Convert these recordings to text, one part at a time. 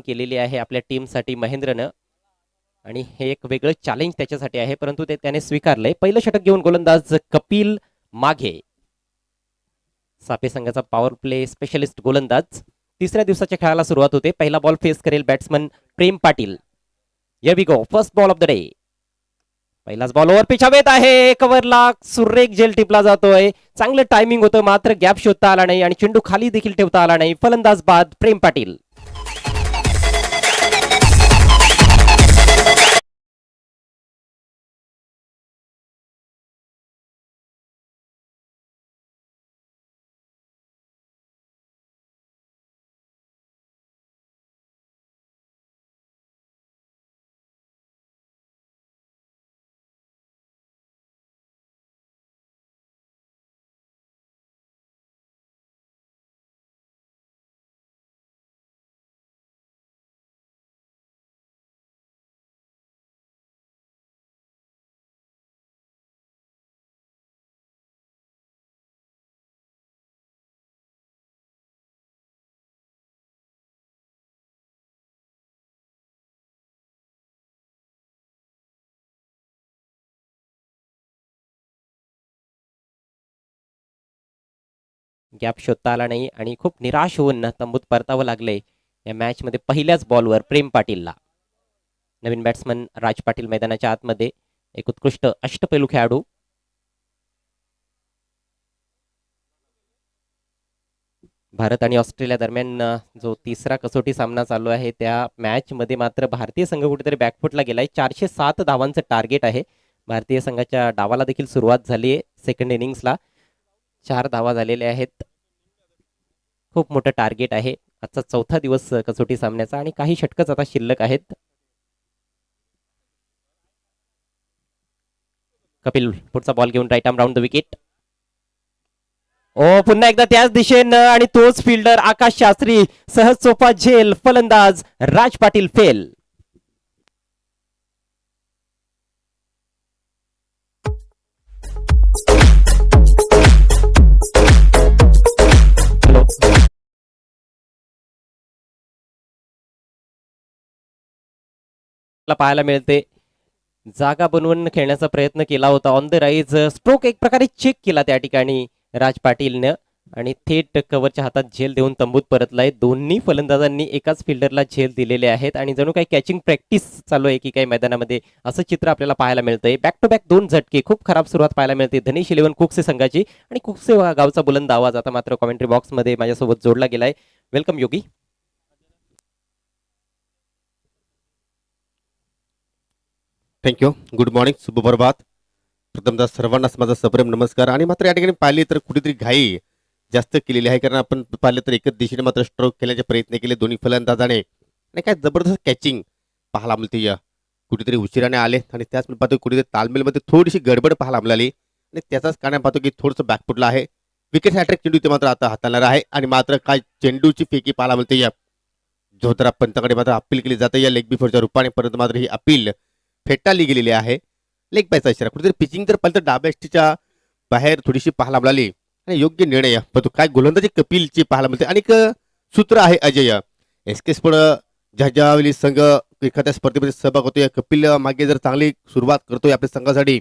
केलेली आहे आपल्या टीमसाठी महेंद्रनं आणि हे एक वेगळं चॅलेंज त्याच्यासाठी आहे, परंतु ते त्याने स्वीकारलंय. पहिलं षटक घेऊन गोलंदाज कपिल माघे, सापे संघाचा पॉवर प्ले स्पेशलिस्ट गोलंदाज. तिसऱ्या दिवसाच्या खेळाला सुरुवात होते. पहिला बॉल फेस करेल batsman Prem Patil. Here we go, first ball of the day. पहिलाच बॉल ओव्हर पिच हवेत आहे, कव्हरला सुरेख झेल टिपला जातोय. चांगलं टायमिंग होतं, मात्र गॅप शोधता आला नाही आणि चेंडू खाली देखील ठेवता आला नाही. फलंदाज बाद प्रेम पाटील. गॅप शोधता आला नाही आणि खूप निराश होऊन तंबूत परतावं लागले या मॅच मध्ये पहिल्याच बॉलवर प्रेम पाटीलला. नवीन बॅट्समन राज पाटील मैदानाच्या आतमध्ये, एक उत्कृष्ट अष्टपैलू खेळाडू. भारत आणि ऑस्ट्रेलिया दरम्यान जो तिसरा कसोटी सामना चालू आहे त्या मॅच मध्ये मात्र भारतीय संघ कुठेतरी बॅकफुटला गेलाय. 407 धावांचं टार्गेट आहे. भारतीय संघाच्या डावाला देखील सुरुवात झाली आहे. सेकंड इनिंग्सला 4 धावा झालेल्या आहेत. खूप मोठं टार्गेट आहे. आजचा चौथा दिवस कसोटी सामन्याचा आणि काही षटकच आता शिल्लक आहेत. कपिल पुढचा बॉल घेऊन right arm round the wicket. ओ पुन्हा एकदा त्याच दिशेनं आणि तोच फिल्डर आकाश शास्त्री, सहज सोपा झेल. फलंदाज राज पाटील फेल. पाहायला मिळते जागा बनवून खेळण्याचा प्रयत्न केला होता. ऑन द राईज स्ट्रोक एक प्रकारे चेक केला त्या ठिकाणी राज पाटीलने आणि थेट कव्हरच्या हातात झेल देऊन तंबूत परतलाय. दोन्ही फलंदाजांनी एकाच फिल्डरला झेल दिलेले आहेत आणि जणू काही कॅचिंग प्रॅक्टिस चालू आहे की काही मैदानामध्ये, असं चित्र आपल्याला पाहायला मिळतंय. बॅक टू बॅक 2 झटके, खूप खराब सुरुवात पाहायला मिळते धनेश 11 कुकसे संघाची आणि कुकसे गावचा बुलंद आवाज आता मात्र कॉमेंट्री बॉक्स मध्ये माझ्यासोबत जोडला गेलाय. वेलकम योगी. थँक्यू. गुड मॉर्निंग, शुभ प्रभात. प्रथमतः सर्वांनाच माझा सप्रेम नमस्कार. आणि मात्र या ठिकाणी पाहिले तर कुठेतरी घाई जास्त केलेली आहे, कारण आपण पाहिलं तर एकच दिशेने मात्र स्ट्रोक खेळण्याचे प्रयत्न केले दोन्ही फलंदाजाने आणि काय जबरदस्त कॅचिंग पाहायला मिळते. या कुठेतरी उशिराने आले आणि त्याच पाहतो कुठेतरी तालमेलमध्ये थोडीशी गडबड पाहायला मिळाली आणि त्याचाच कारण पाहतो की थोडंसं बॅकफुटला आहे. विकेट हॅट्रिक चेंडू ते मात्र आता हाताळणार आहे आणि मात्र काय चेंडूची फेकी पाहायला मिळते. या जोधरा पंताकडे मात्र अपील केली जाते या लेग बिफोरच्या रूपाने, परंतु मात्र ही अपील फेटाळली गेलेली आहे. लेग बायचा इशारा. कुठेतरी पिचिंग तर पाहिलं तर डाव्या एसटीच्या बाहेर थोडीशी पाहायला मिळाली आणि योग्य निर्णय पण काय गोलंदाजी कपिलची पाहायला मिळते. आणि एक सूत्र आहे अजय, एसके स्पोर्ट ज्यावेळी संघ एखाद्या स्पर्धेमध्ये सहभाग होतो, या कपिल मागे जर चांगली सुरुवात करतोय आपल्या संघासाठी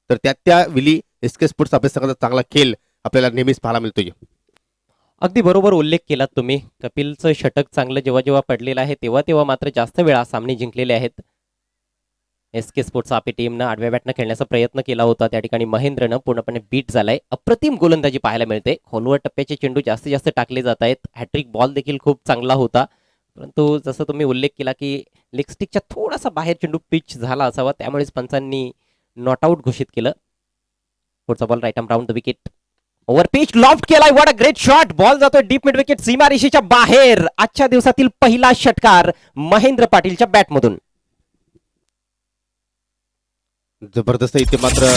तर त्यावेळी एसके स्पोर्ट्स आपल्या संघाचा चांगला खेळ आपल्याला नेहमीच पाहायला मिळतोय. अगदी बरोबर उल्लेख केला तुम्ही. कपिलचं षटक चांगलं जेव्हा जेव्हा पडलेलं आहे तेव्हा मात्र जास्त वेळा सामने जिंकलेले आहेत. एसके स्पोर्ट्स आपली टीमनं आडव्या बॅटनं खेळण्याचा प्रयत्न केला होता, त्या ठिकाणी महेंद्रनं पूर्णपणे बीट झालाय. अप्रतिम गोलंदाजी पाहायला मिळते. खोलवर टप्प्याचे चेंडू जास्तीत जास्त टाकले जात आहेत. हॅट्रिक बॉल देखील खूप चांगला होता, परंतु जसं तुम्ही उल्लेख केला की लेग स्टिकच्या थोडासा बाहेर चेंडू पिच झाला असावा, त्यामुळेच पंचांनी नॉट आउट घोषित केलं. पुढचा ball right arm round the wicket. Over pitch loft केलाय. What a great shot. Ball जातोय डीप मिड विकेट सीमारेषेच्या बाहेर. आजच्या दिवसातील पहिला षटकार महेंद्र पाटीलच्या बॅटमधून. जबरदस्त इथे मात्र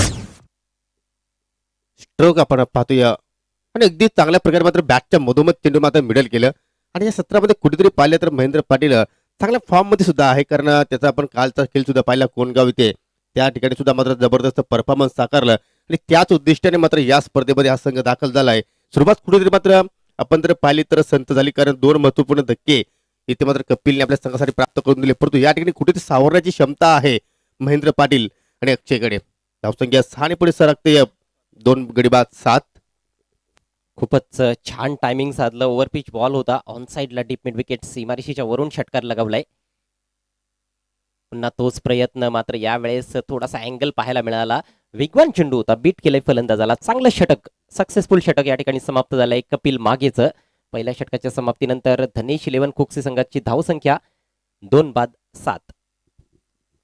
स्ट्रोक आपण पाहतोय आणि अगदी चांगल्या प्रकारे मात्र बॅटच्या मधोमध चेंडू मात्र मिडल केलं. आणि या सत्रामध्ये कुठेतरी पाहिलं तर महेंद्र पाटील चांगल्या फॉर्म मध्ये सुद्धा आहे, कारण त्याचा आपण कालचा खेळ सुद्धा पाहिला कोणगाव इथे, त्या ठिकाणी सुद्धा मात्र जबरदस्त परफॉर्मन्स साकारलं आणि त्याच उद्दिष्टाने मात्र या स्पर्धेमध्ये हा संघ दाखल झालाय. सुरुवात कुठेतरी मात्र आपण जर पाहिली तर संत झाली, कारण 2 महत्वपूर्ण धक्के इथे मात्र कपिलने आपल्या संघासाठी प्राप्त करून दिले, परंतु या ठिकाणी कुठेतरी सावरण्याची क्षमता आहे महेंद्र पाटील आणि अक्षयकडे. धावसंख्या 6 आणि पुढे सरकते 2 गडी बाद 7. खूपच छान टायमिंग साधलं. ओव्हर पिच बॉल होता, ऑन साईडला डीप मिड विकेट सीमारेषेच्या वरून षटकार लगावलाय. पुन्हा तोच प्रयत्न, मात्र यावेळेस थोडासा अँगल पाहायला मिळाला. वेगवान चेंडू होता, बीट केलंय फलंदाजाला. चांगलं षटक, सक्सेसफुल षटक या ठिकाणी समाप्त झालंय कपिल मागेचं. पहिल्या षटकाच्या समाप्तीनंतर धनेश 11 कुक्सी संघाची धावसंख्या 2 बाद 7.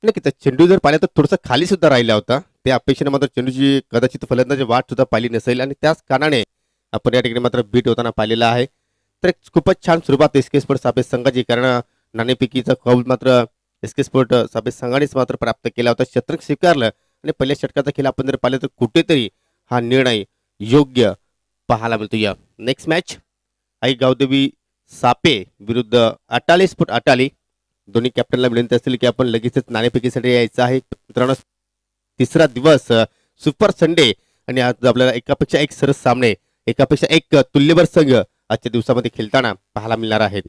नक्कीच चेंडू जर पाहिला तर थोडासा खाली सुद्धा राहिला होता, त्या अपेक्षेने मात्र चेंडूची कदाचित फलंदाजी वाट सुद्धा पाहिली नसेल आणि त्याच कारणाने आपण या ठिकाणी मात्र बीट होताना पाहिलेला आहे. तर एक खूपच छान सुरुवात एसके स्पोर्ट साबेत संघाची, कारण नाणेफेकीचा कौल मात्र एसके स्पोर्ट साबेत संघानेच मात्र प्राप्त केला होता. शतक स्वीकारलं आणि पहिल्या षटकाचा खेळ आपण जर पाहिलं तर कुठेतरी हा निर्णय योग्य पाहायला मिळतो. या नेक्स्ट मॅच आई गावदेवी सापे विरुद्ध अटाली स्फोट अटाली. दोन्ही कॅप्टनला विनंती असेल की आपण लगेचच नाणेफेकीसाठी यायचं आहे मित्रांनो. तिसरा दिवस सुपर संडे आणि आज आपल्याला एकापेक्षा एक सरस सामने, एकापेक्षा एक तुल्यबळ संघ आजच्या दिवसामध्ये खेळताना पाहायला मिळणार आहेत.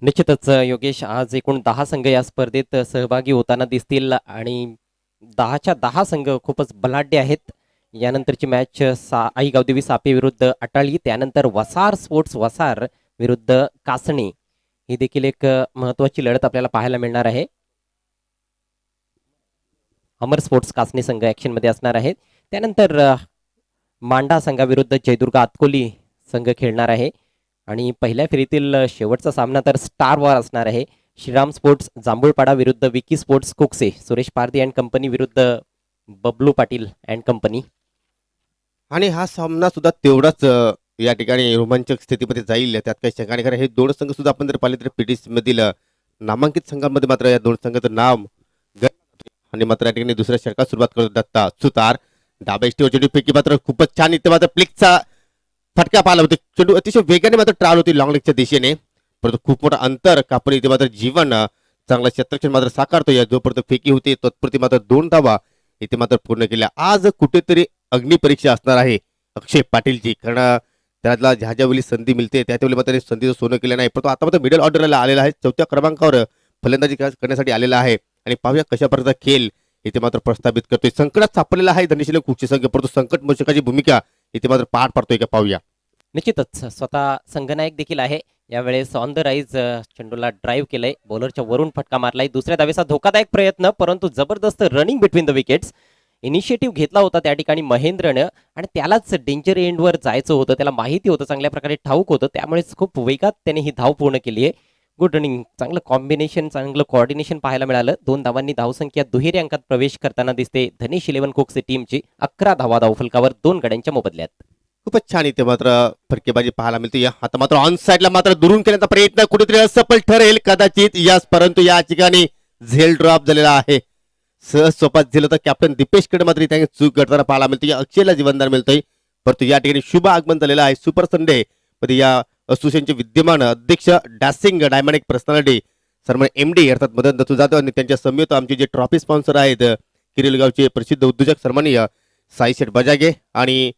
निश्चितच योगेश, आज एकूण 10 संघ या स्पर्धेत सहभागी होताना दिसतील आणि 10च्या 10 संघ खूपच बलाढ्य आहेत. यानंतरची मॅच आई गावदेवी सापे विरुद्ध अटाळी, त्यानंतर वसार स्पोर्ट्स वसार विरुद्ध कासणी, ही देखील एक महत्वाची लढत आपल्याला पाहायला मिळणार आहे. अमर स्पोर्ट्स कासणी संघ ऍक्शन मध्ये असणार आहेत. त्यानंतर मांडा संघाविरुद्ध जयदुर्ग आतकोली संघ खेळणार आहे आणि पहिल्या फेरीतील शेवटचा सामना तर स्टार वॉर असणार आहे. श्रीराम स्पोर्ट्स जांभूळपाडा विरुद्ध Vicky sports Kukse, Suresh Pardi and company विरुद्ध बबलू पाटील अँड कंपनी. आणि हा सामना सुद्धा तेवढाच या ठिकाणी रोमांचक स्थितीमध्ये जाईल, त्यात काही शंका नाही. कारण हे दोन संघ सुद्धा आपण जर पाहिले तर पीडीसी मधील नामांकित संघांमध्ये मात्र या दोन संघाचं नाव आणि मात्र या ठिकाणी दुसऱ्या षटकात सुरुवात करतो दत्ता सुतार. डाव्या चेंडूपैकी मात्र खूपच छान इथे मात्र प्लिकचा फटका पाहिला होता. चेंडू अतिशय वेगाने मात्र ट्राल होती लॉंग लेगच्या दिशेने, परंतु खूप मोठा अंतर कापून इथे मात्र जीवन चांगला क्षेत्रक्षण मात्र साकारतो. या जोपर्यंत फेकी होती तत्पुरती मात्र 2 धावा इथे मात्र पूर्ण केल्या. आज कुठेतरी अग्निपरीक्षा असणार आहे अक्षय पाटीलची, कारण त्याला ज्या ज्यावेळी संधी मिळते त्यावेळी मात्र संधीचं सोनं केलं नाही, परंतु आता मात्र मिडल ऑर्डरला आलेला आहे, 4थ्या क्रमांकावर फलंदाजी करण्यासाठी आलेला आहे. आणि पाहूया कशा प्रकारचा खेळ इथे मात्र प्रस्थापित करतोय. संकटात सापडलेला आहे धनेश कुकची संघ, परंतु संकट मोचकाची भूमिका इथे मात्र पार पाडतोय का पाहूया. निश्चितच स्वतः संघनायक देखील आहे. यावेळेस ऑन द राईज चेंडूला ड्राईव्ह केलंय, बॉलरच्या वरून फटका मारलाय. दुसऱ्या धावेचा धोकादायक प्रयत्न, परंतु जबरदस्त running between the wickets. Initiative घेतला होता त्या ठिकाणी महेंद्रनं आणि त्यालाच डेंजर एंडवर जायचं होतं, त्याला माहिती होतं, चांगल्या प्रकारे ठाऊक होतं, त्यामुळेच खूप वेगात त्याने ही धाव पूर्ण केली आहे. गुड रनिंग, चांगलं कॉम्बिनेशन, चांगलं कोऑर्डिनेशन पाहायला मिळालं. 2 धावांनी धावसंख्या दुहेरी अंकात प्रवेश करताना दिसते धनेश 11 कुकचे टीमची. 11 धावा धावफलकावर 2 गड्यांच्या मोबदल्यात. खूपच छान इथे मात्र फटकेबाजी पाहायला मिळते. आता मात्र ऑन साइडला मात्र दुरून केल्याचा प्रयत्न कुठेतरी असफल ठरेल कदाचित यास, परंतु या ठिकाणी झेल ड्रॉप झालेला आहे. सहज सोपात झालं तर कॅप्टन दीपेशकडे मात्र इथे चूक करताना पाहायला मिळते. या अक्षयला जीवनदान मिळतंय, परंतु या ठिकाणी शुभ आगमन झालेलं आहे सुपर संडे मध्ये या असोसिएशनचे विद्यमान अध्यक्ष डॅसिंग डायमंड पर्सनॅलिटी सन्मान एमडी अर्थात मदन दत्तू जाधव आणि त्यांच्या समवेत आमचे जे ट्रॉफी स्पॉन्सर आहेत किरेलगावचे प्रसिद्ध उद्योजक सन्माननीय साई शेठ बजागे आणि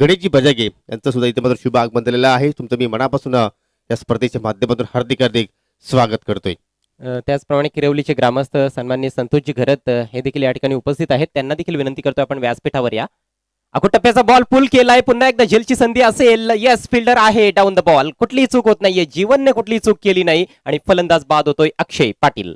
गणेशजी बजागे यांचं सुद्धा इथे मात्र शुभ आगमन झालेलं आहे. तुमचं मी मनापासून या स्पर्धेच्या माध्यमातून हार्दिक हार्दिक स्वागत करतोय. त्याचप्रमाणे किरवलीचे ग्रामस्थ सन्माननीय संतोषजी घरत हे देखील या ठिकाणी उपस्थित आहेत. त्यांना देखील विनंती करतोय आपण व्यासपीठावर या. अकोटप्प्याचा बॉल पुल केलाय, पुन्हा एकदा झेलची संधी असेल. येस, फिल्डर आहे डाऊन द बॉल, कुठलीही चूक होत नाहीये, जीवनने कुठलीही चूक केली नाही आणि फलंदाज बाद होतोय अक्षय पाटील.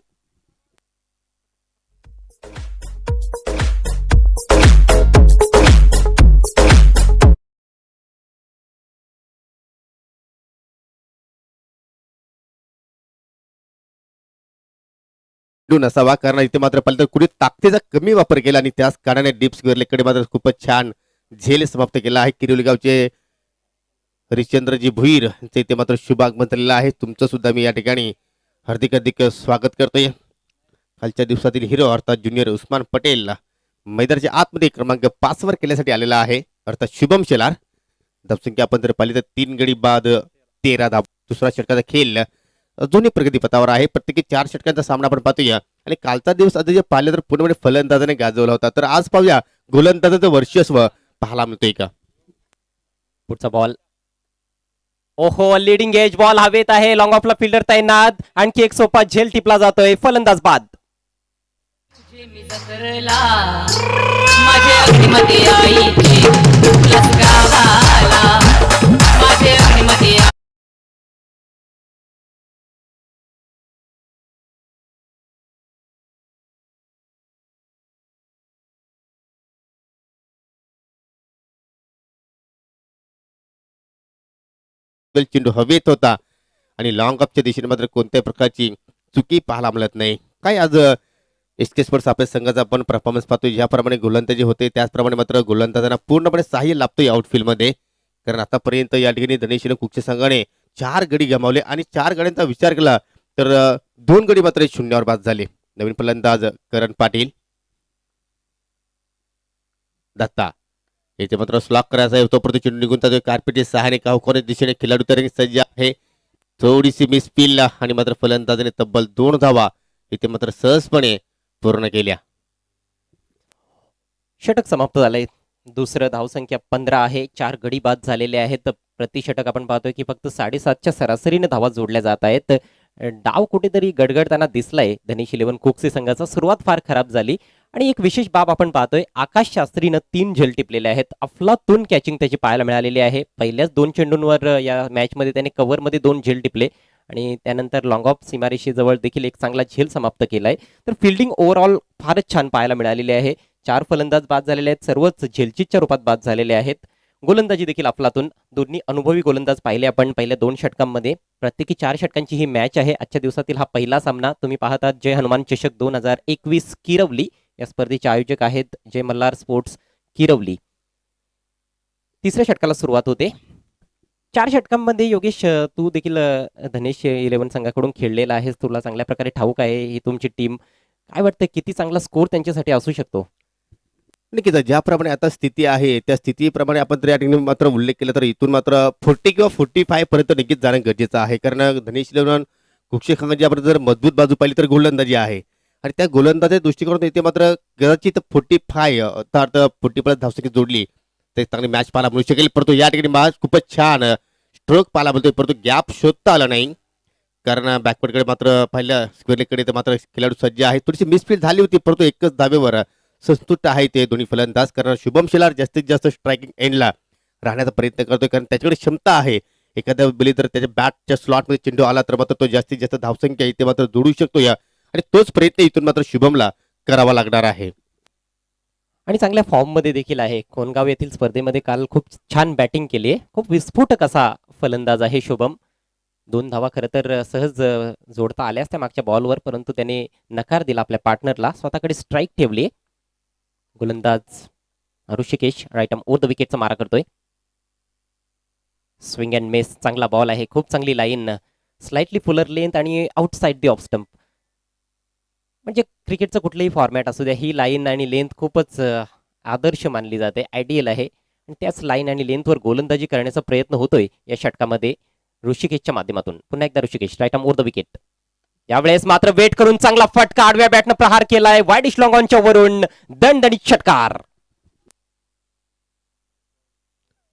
नसावा, कारण इथे मात्र पाहिलं तर कुणी ताकदीचा कमी वापर केला आणि त्याच कारणाने डीप स्क्वेअरलेकडे मात्र खूपच छान झेल समाप्त केला आहे. किरोली गावचे हरिश्चंद्रजी भुईर यांचे इथे मात्र शुभ आगमन झालेलं आहे. तुमचं सुद्धा मी या ठिकाणी हार्दिक हार्दिक स्वागत करतोय. कालच्या दिवसातील हिरो अर्थात ज्युनियर उस्मान पटेल मैदानाच्या आतमध्ये क्रमांक 5 वर केल्यासाठी आलेला आहे, अर्थात शुभम शेलार. धावसंख्या आपण जर पाहिली तर 3 गडी बाद 13 धाव. दुसरा षटकाचा खेळ दोन्ही प्रगतीपथावर आहे, प्रत्येकी 4 षटकांचा सामना आपण पाहतोया. आणि कालचा दिवस आता जे पाहिलं तर पूर्णपणे फलंदाजाने गाजवला होता, तर आज पाहूया गोलंदाजाचं वर्चस्व पाहायला मिळतोय का. पुढचा बॉल ओहो, लिडिंग एज बॉल हवेत आहे. लॉंग ऑफला फिल्डर तैनात. आणखी एक सोपा झेल टिपला जातोय. फलंदाज बाद. तुझे मी जत्रला माझे अग्निमती आईची तुलाच गावाला माझे अग्निमती चेंडू हवेत होता आणि लॉंग ऑफच्या दिशेने मात्र कोणत्याही प्रकारची चुकी पाहायला मिळत नाही. काय आज एसके स्पोर्ट्स आपल्या संघाचा आपण परफॉर्मन्स पाहतोय, ज्याप्रमाणे गोलंदाजी होते त्याचप्रमाणे मात्र गोलंदाजांना पूर्णपणे सहाय्य लाभतोय आउटफील्डमध्ये. कारण आतापर्यंत या ठिकाणी धनेशीने कुकच्या संघाने 4 गडी गमावले आणि 4 गड्यांचा विचार केला तर 2 गडी मात्र शून्यावर बाद झाले. नवीन फलंदाज करण पाटील. दत्ता याचे मात्र स्लॉक करायचा आहे, तोपर्यंत चेंडू निघून जातोय. कार्पेटच्या सहाय्याने काहुकोने दिशेने खेळाडू तरी सज्ज आहे. थोडीशी मिस पिल आणि मात्र फलंदाजाने तब्बल 2 धावा इथे मात्र सहजपणे पूर्ण केल्या. षटक समाप्त झालंय. दुसरं धावसंख्या 15 आहे. 4 गडी बाद झालेले आहेत. प्रति षटक आपण पाहतोय की फक्त 7.5च्या सरासरीने धावा जोडल्या जात आहेत. डाव कुठेतरी गडगडताना दिसलाय धनेश इलेव्हन कुक्सी संघाचा. सुरुवात फार खराब झाली आणि एक विशेष बाब आपण पाहतोय, आकाश शास्त्रीनं 3 झेल टिपलेले आहेत. अफलातून कॅचिंग त्याची पाहायला मिळालेली आहे. पहिल्याच 2 चेंडूंवर या मॅचमध्ये त्याने कव्हरमध्ये 2 झेल टिपले आणि त्यानंतर लॉंग ऑफ सीमारेषी जवळ देखील एक चांगला झेल समाप्त केलाय. तर फिल्डिंग ओव्हरऑल फारच छान पाहायला मिळालेली आहे. 4 फलंदाज बाद झालेले आहेत, सर्वच झेलचीच्या रूपात बाद झालेले आहेत. गोलंदाजी देखील अफलातून. दोन्ही अनुभवी गोलंदाज पाहिले आपण पहिल्या 2 षटकांमध्ये. प्रत्येकी 4 षटकांची ही मॅच आहे. आजच्या दिवसातील हा पहिला सामना. तुम्ही पाहतात जय हनुमान चषक 2021 किरवली. या स्पर्धेचे आयोजक आहेत जय मल्हार स्पोर्ट्स किरवली. तिसऱ्या षटकाला सुरुवात होते. 4 षटकांमध्ये योगेश तू देखील धनेश इलेव्हन संघाकडून खेळलेला आहेस, तुला चांगल्या प्रकारे ठाऊक आहे ही तुमची टीम. काय वाटतं किती चांगला स्कोर त्यांच्यासाठी असू शकतो? नक्कीच ज्याप्रमाणे आता स्थिती आहे त्या स्थितीप्रमाणे आपण जर या ठिकाणी मात्र उल्लेख केला तर इथून मात्र 40 किंवा 45 पर्यंत नक्कीच जाणं गरजेचं आहे. कारण धनेश इलेव्हन कुक्षे संघाची आपण जर मजबूत बाजू पाहिली तर गोलंदाजी आहे आणि त्या गोलंदाजी दृष्टिकोनातून इथे मात्र कदाचित 45 अर्थात 40 धावसंख्या जोडली तर चांगली मॅच पाहायला मिळू शकेल. परंतु या ठिकाणी मॅच खूपच छान स्ट्रोक पाहायला मिळतोय, परंतु गॅप शोधता आला नाही. कारण बॅकवर्डकडे मात्र पहिल्या स्क्वेअरलेगकडे तर मात्र खेळाडू सज्ज आहे. थोडीशी मिसफील्ड झाली होती, परंतु एकच धावेवर संतुष्ट आहे ते दोन्ही फलंदाज. कारण शुभम शेलार जास्तीत जास्त स्ट्रायकिंग एंडला राहण्याचा प्रयत्न करतोय, कारण त्याच्याकडे क्षमता आहे. एखाद्या बली तर त्याच्या बॅटच्या स्लॉटमध्ये चेंडू आला तर मात्र तो जास्तीत जास्त धावसंख्या इथे मात्र जोडू शकतो या आणि तोच प्रयत्न इथून मात्र शुभमला करावा लागणार आहे. आणि चांगल्या फॉर्ममध्ये देखील आहे. कोणगाव येथील स्पर्धेमध्ये काल खूप छान बॅटिंग केली आहे. खूप विस्फोटक असा फलंदाज आहे शुभम. 2 धावा खरं तर सहज जोडता आल्यास त्या मागच्या बॉलवर, परंतु त्याने नकार दिला आपल्या पार्टनरला. स्वतःकडे स्ट्राईक ठेवली. गोलंदाज Rishikesh right arm over the विकेटचा मारा करतोय. स्विंग अँड मिस, चांगला बॉल आहे. खूप चांगली लाईन, स्लाइटली फुलर लेंथ आणि आउटसाइड दी ऑफ स्टंप. म्हणजे क्रिकेटचं कुठलंही फॉर्मॅट असू द्या, ही लाईन आणि लेंथ खूपच आदर्श मानली जाते, आयडियल आहे. आणि त्याच लाईन आणि लेंथवर गोलंदाजी करण्याचा प्रयत्न होतोय या षटकामध्ये ऋषिकेशच्या माध्यमातून. पुन्हा एकदा Rishikesh right arm over the wicket. यावेळेस मात्र वेट करून चांगला फटका आडव्या बॅटनं प्रहार केलाय. वाईडिश लॉंग ऑनच्या वरून दणदणीत षटकार.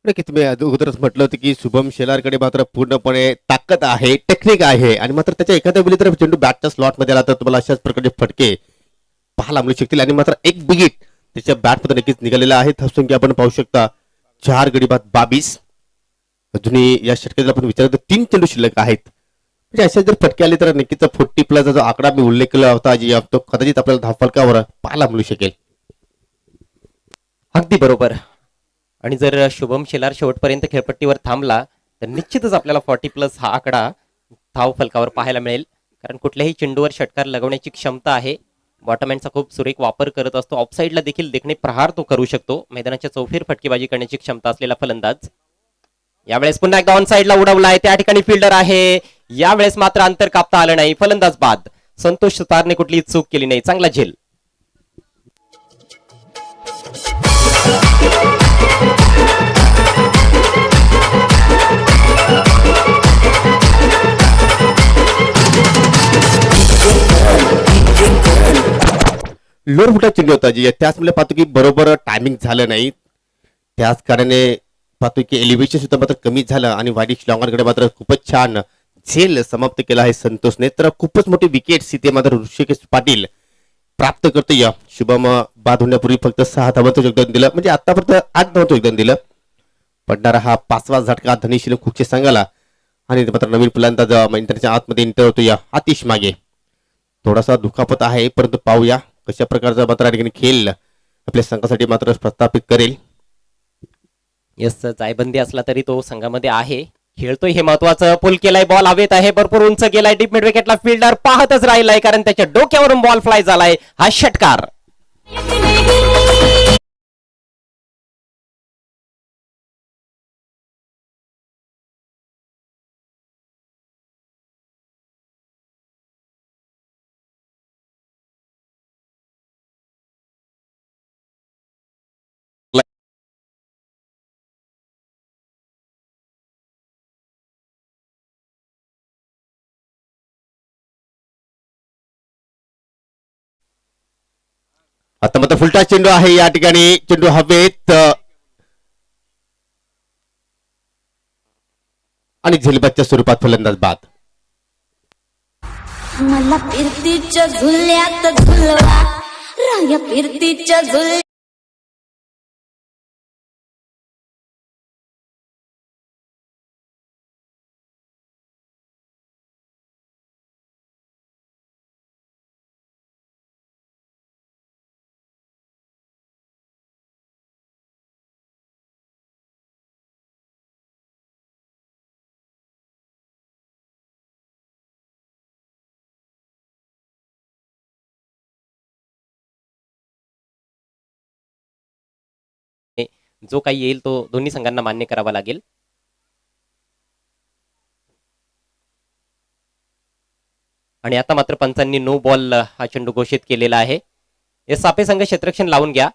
नक्कीच मी अगोदरच म्हटलं होतं की शुभम शेलारकडे मात्र पूर्णपणे ताकद आहे, टेक्निक आहे आणि मात्र त्याच्या एखाद्या वेळी तर चेंडू बॅटच्या स्लॉटमध्ये आला तर तुम्हाला अशाच प्रकारचे फटके पाहायला मिळू शकतील. आणि मात्र एक बिगिट त्याच्या बॅटमध्ये नक्कीच निघालेला आहे. धावसंख्या आपण पाहू शकता 4 गडी बाद 22. अजूनही या षटकात आपण विचारलं तर 3 चेंडू शिल्लक आहेत. म्हणजे अशा जर फटके आले तर नक्कीच 40+ जो आकडा मी उल्लेख केला होता तो कदाचित आपल्याला धावफलकावर पाहायला मिळू शकेल. अगदी बरोबर. आणि जर शुभम शेलार शेवटपर्यंत खेळपट्टीवर थांबला तर निश्चितच आपल्याला 40+ हा आकडा धाव फलकावर पाहायला मिळेल. कारण कुठल्याही चेंडूवर षटकार लगवण्याची क्षमता आहे. बॉटमॅनचा खूप सुरेख वापर करत असतो. ऑफसाईडला देखील देखणे प्रहार तो करू शकतो. मैदानाच्या चौफेर फटकेबाजी करण्याची क्षमता असलेला फलंदाज. यावेळेस पुन्हा एकदा ऑन साईडला उडवलाय. त्या ठिकाणी फिल्डर आहे. यावेळेस मात्र अंतर कापता आलं नाही. फलंदाज बाद. संतोष सुतारने कुठली चूक केली नाही. चांगला झेल. लोअर फुटा चेंडू होता जी त्याच मुळे पाहतो की बरोबर टायमिंग झालं नाही, त्याच कारणाने पाहतोय की एलिव्हेशन सुद्धा मात्र कमी झालं आणि वाईट लॉंगांकडे मात्र खूपच छान झेल समाप्त केला आहे संतोषने. तर खूपच मोठी विकेट्स इथे मात्र ऋषिकेश पाटील प्राप्त करतोय. शुभम बाद होण्यापूर्वी फक्त 6 धावांचं योगदान दिलं, म्हणजे आतापर्यंत 8 धावांचं योगदान दिलं. पडणारा हा 5वा झटका धनीशील खुपचे संघाला आणि मात्र नवीन फलंदाज इंटरच्या आतमध्ये इंटर होतोय आतिश मागे. थोडासा दुखापत आहे, परंतु पाहूया कशा प्रकारचा मात्र या ठिकाणी खेळ आपल्या संघासाठी मात्र प्रस्थापित करेल. येस, जायबंदी असला तरी तो संघामध्ये आहे, खेळतोय हे महत्वाचं. पुल केलाय, बॉल हवेत आहे, भरपूर उंच गेलाय, डीप मिड विकेटला फिल्डर पाहतच राहिलाय कारण त्याच्या डोक्यावरून बॉल फ्लाय झालाय. हा षटकार. आता मात्र फुलटा चेंडू आहे या ठिकाणी, चेंडू हवेत आणि झेलबादच्या स्वरूपात फलंदाज बाद. मला फिरतीच्या झुल्यात झुलवा राया फिरतीच्या झुल जो काही येईल तो दोन्ही संघांना मान्य करावा लागेल. आणि आता मात्र पंचांनी नो बॉल हा चेंडू घोषित केलेला आहे. हे सापे संघ क्षेत्ररक्षण लावून घ्या.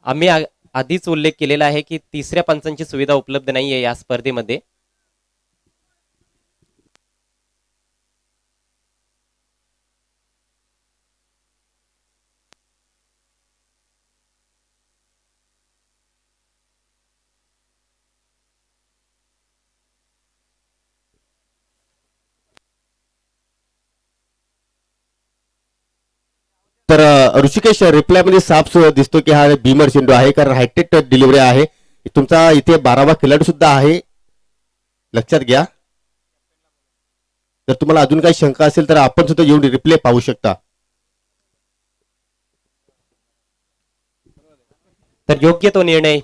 आम्ही आधीच उल्लेख केलेला आहे की तिसऱ्या पंचांची सुविधा उपलब्ध नाहीये या स्पर्धेमध्ये. तर ऋषिकेश रिप्लाय मध्ये साफ दिसतो की हा बीमर चेंडू आहे, कारण हायटेक डिलिव्हरी आहे. तुमचा इथे 12वा खेळाडू सुद्धा आहे, लक्षात घ्या. जर तुम्हाला अजून काही शंका असेल तर आपण सुद्धा येऊन रिप्ले पाहू शकता. तर योग्य तो निर्णय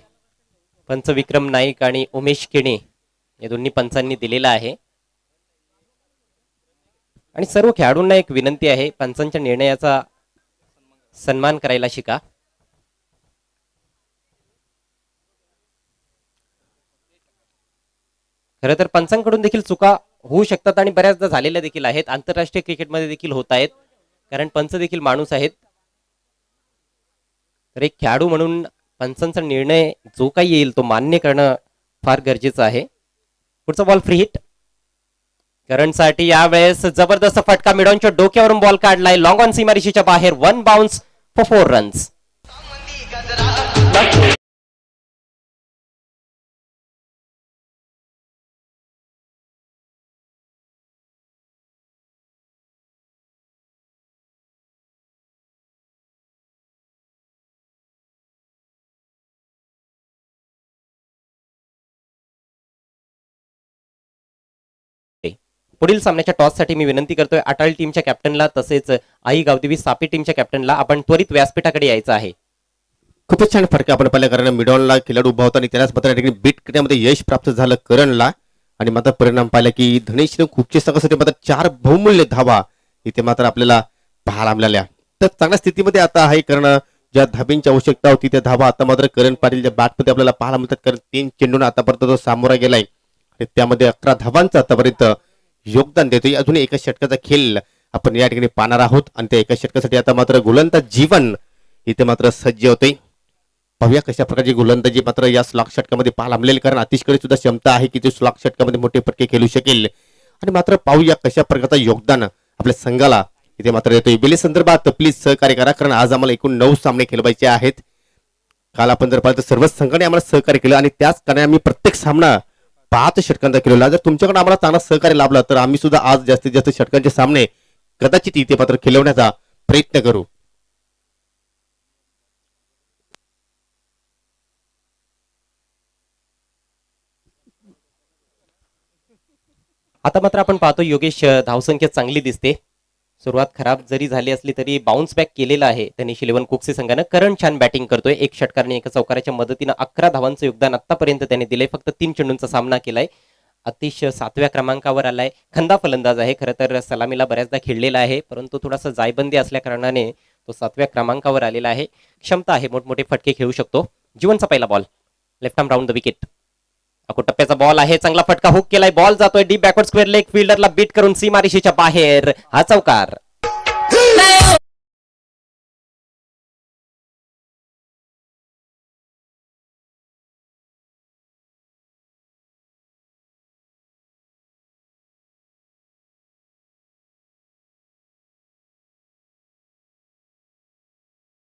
पंच विक्रम नाईक आणि उमेश किणे या दोन्ही पंचांनी दिलेला आहे. आणि सर्व खेळाडूंना एक विनंती आहे, पंचांच्या निर्णयाचा सन्मान करायला शिका. खरं तर पंचांकडून देखील चुका होऊ शकतात आणि बऱ्याचदा झालेल्या देखील आहेत. आंतरराष्ट्रीय क्रिकेटमध्ये देखील होत आहेत, कारण पंच देखील माणूस आहेत. तर एक खेळाडू म्हणून पंचांचा निर्णय जो काही येईल तो मान्य करणं फार गरजेचं आहे. पुढचा बॉल फ्री हिट करणसाठी. यावेळेस जबरदस्त फटका, मिडॉनच्या डोक्यावरून बॉल काढलाय, लॉंग ऑन सीमारेषेच्या बाहेर. 1 बाउन्स फॉर 4 रन्स. पुढील सामन्याच्या टॉससाठी मी विनंती करतोय अटाल टीमच्या कॅप्टनला तसेच आई गावदेवी सापी टीमच्या कॅप्टनला आपण त्वरित व्यासपीठाकडे यायचं आहे. खूपच छान फटका आपण पाहिला, कारण मिडॉनला खेळाडू उभा होता आणि त्यालाच मात्र बीट करण्यामध्ये यश प्राप्त झालं करणला. आणि मात्र परिणाम पाहिला की धनेश खूपचे संघासाठी मात्र 4 बहुमूल्य धावा इथे मात्र आपल्याला पाहायला मिळाल्या. तर चांगल्या स्थितीमध्ये आता आहे, कारण ज्या धाबींची आवश्यकता होती त्या धावा आता मात्र करण पाटीलच्या बॅटमध्ये आपल्याला पाहायला मिळतात, कारण 3 चेंडूंना आतापर्यंत तो सामोरा गेलाय. त्यामध्ये 11 धावांचं आतापर्यंत योगदान देतोय. अजून एका षटकाचा खेळ आपण या ठिकाणी पाहणार आहोत आणि त्या एका षटकासाठी आता मात्र गोलंदाज जीवन इथे मात्र सज्ज होते. पाहूया कशा प्रकारची गोलंदाजी मात्र या स्लॉक षटकामध्ये पाहायला मिळेल, कारण आतिशकडे सुद्धा क्षमता आहे की तो स्लॉक षटकामध्ये मोठे फटके खेळू शकेल. आणि मात्र पाहूया कशा प्रकारचा योगदान आपल्या संघाला इथे मात्र येतोय बेली संदर्भात प्लीज सहकार्य करा, कारण आज आम्हाला एकूण 9 सामने खेळवायचे आहेत. काल आपण जर पाहिलं तर सर्वच संघाने आम्हाला सहकार्य केलं आणि त्याच कारणाने आम्ही प्रत्येक सामना 5 षटकांचा केलेला. जर तुमच्याकडे आम्हाला चांगला सहकार्य लाभला तर आम्ही सुद्धा आज जास्तीत जास्त षटकांचे सामने कदाचित इथे मात्र खेळवण्याचा प्रयत्न करू. आता मात्र आपण पाहतो योगेश धावसंख्या चांगली दिसते. सुरुवात खराब जरी झाली असली तरी बाउन्स बॅक केलेला आहे धनेश इलेव्हन कुक्सी संघानं. करण छान बॅटिंग करतोय, 1 षटकाने 1 चौकाराच्या मदतीनं 11 धावांचं योगदान आतापर्यंत त्याने दिलंय. फक्त 3 चेंडूंचा सामना केलाय. अतिश 7व्या क्रमांकावर आलाय. खंदा फलंदाज आहे, खरं तर सलामीला बऱ्याचदा खेळलेला आहे, परंतु थोडासा जायबंदी असल्या कारणाने तो 7व्या क्रमांकावर आलेला आहे. क्षमता आहे, मोठमोठे फटके खेळू शकतो. जीवनचा पहिला ball, left arm round the wicket. टप्प्याचा बॉल आहे, चांगला फटका हुक केलाय. बॉल जातोय डीप बॅकवर्ड स्क्वेअर लेग, फिल्डरला बीट करून सीमारेषेच्या बाहेर हा चौकार.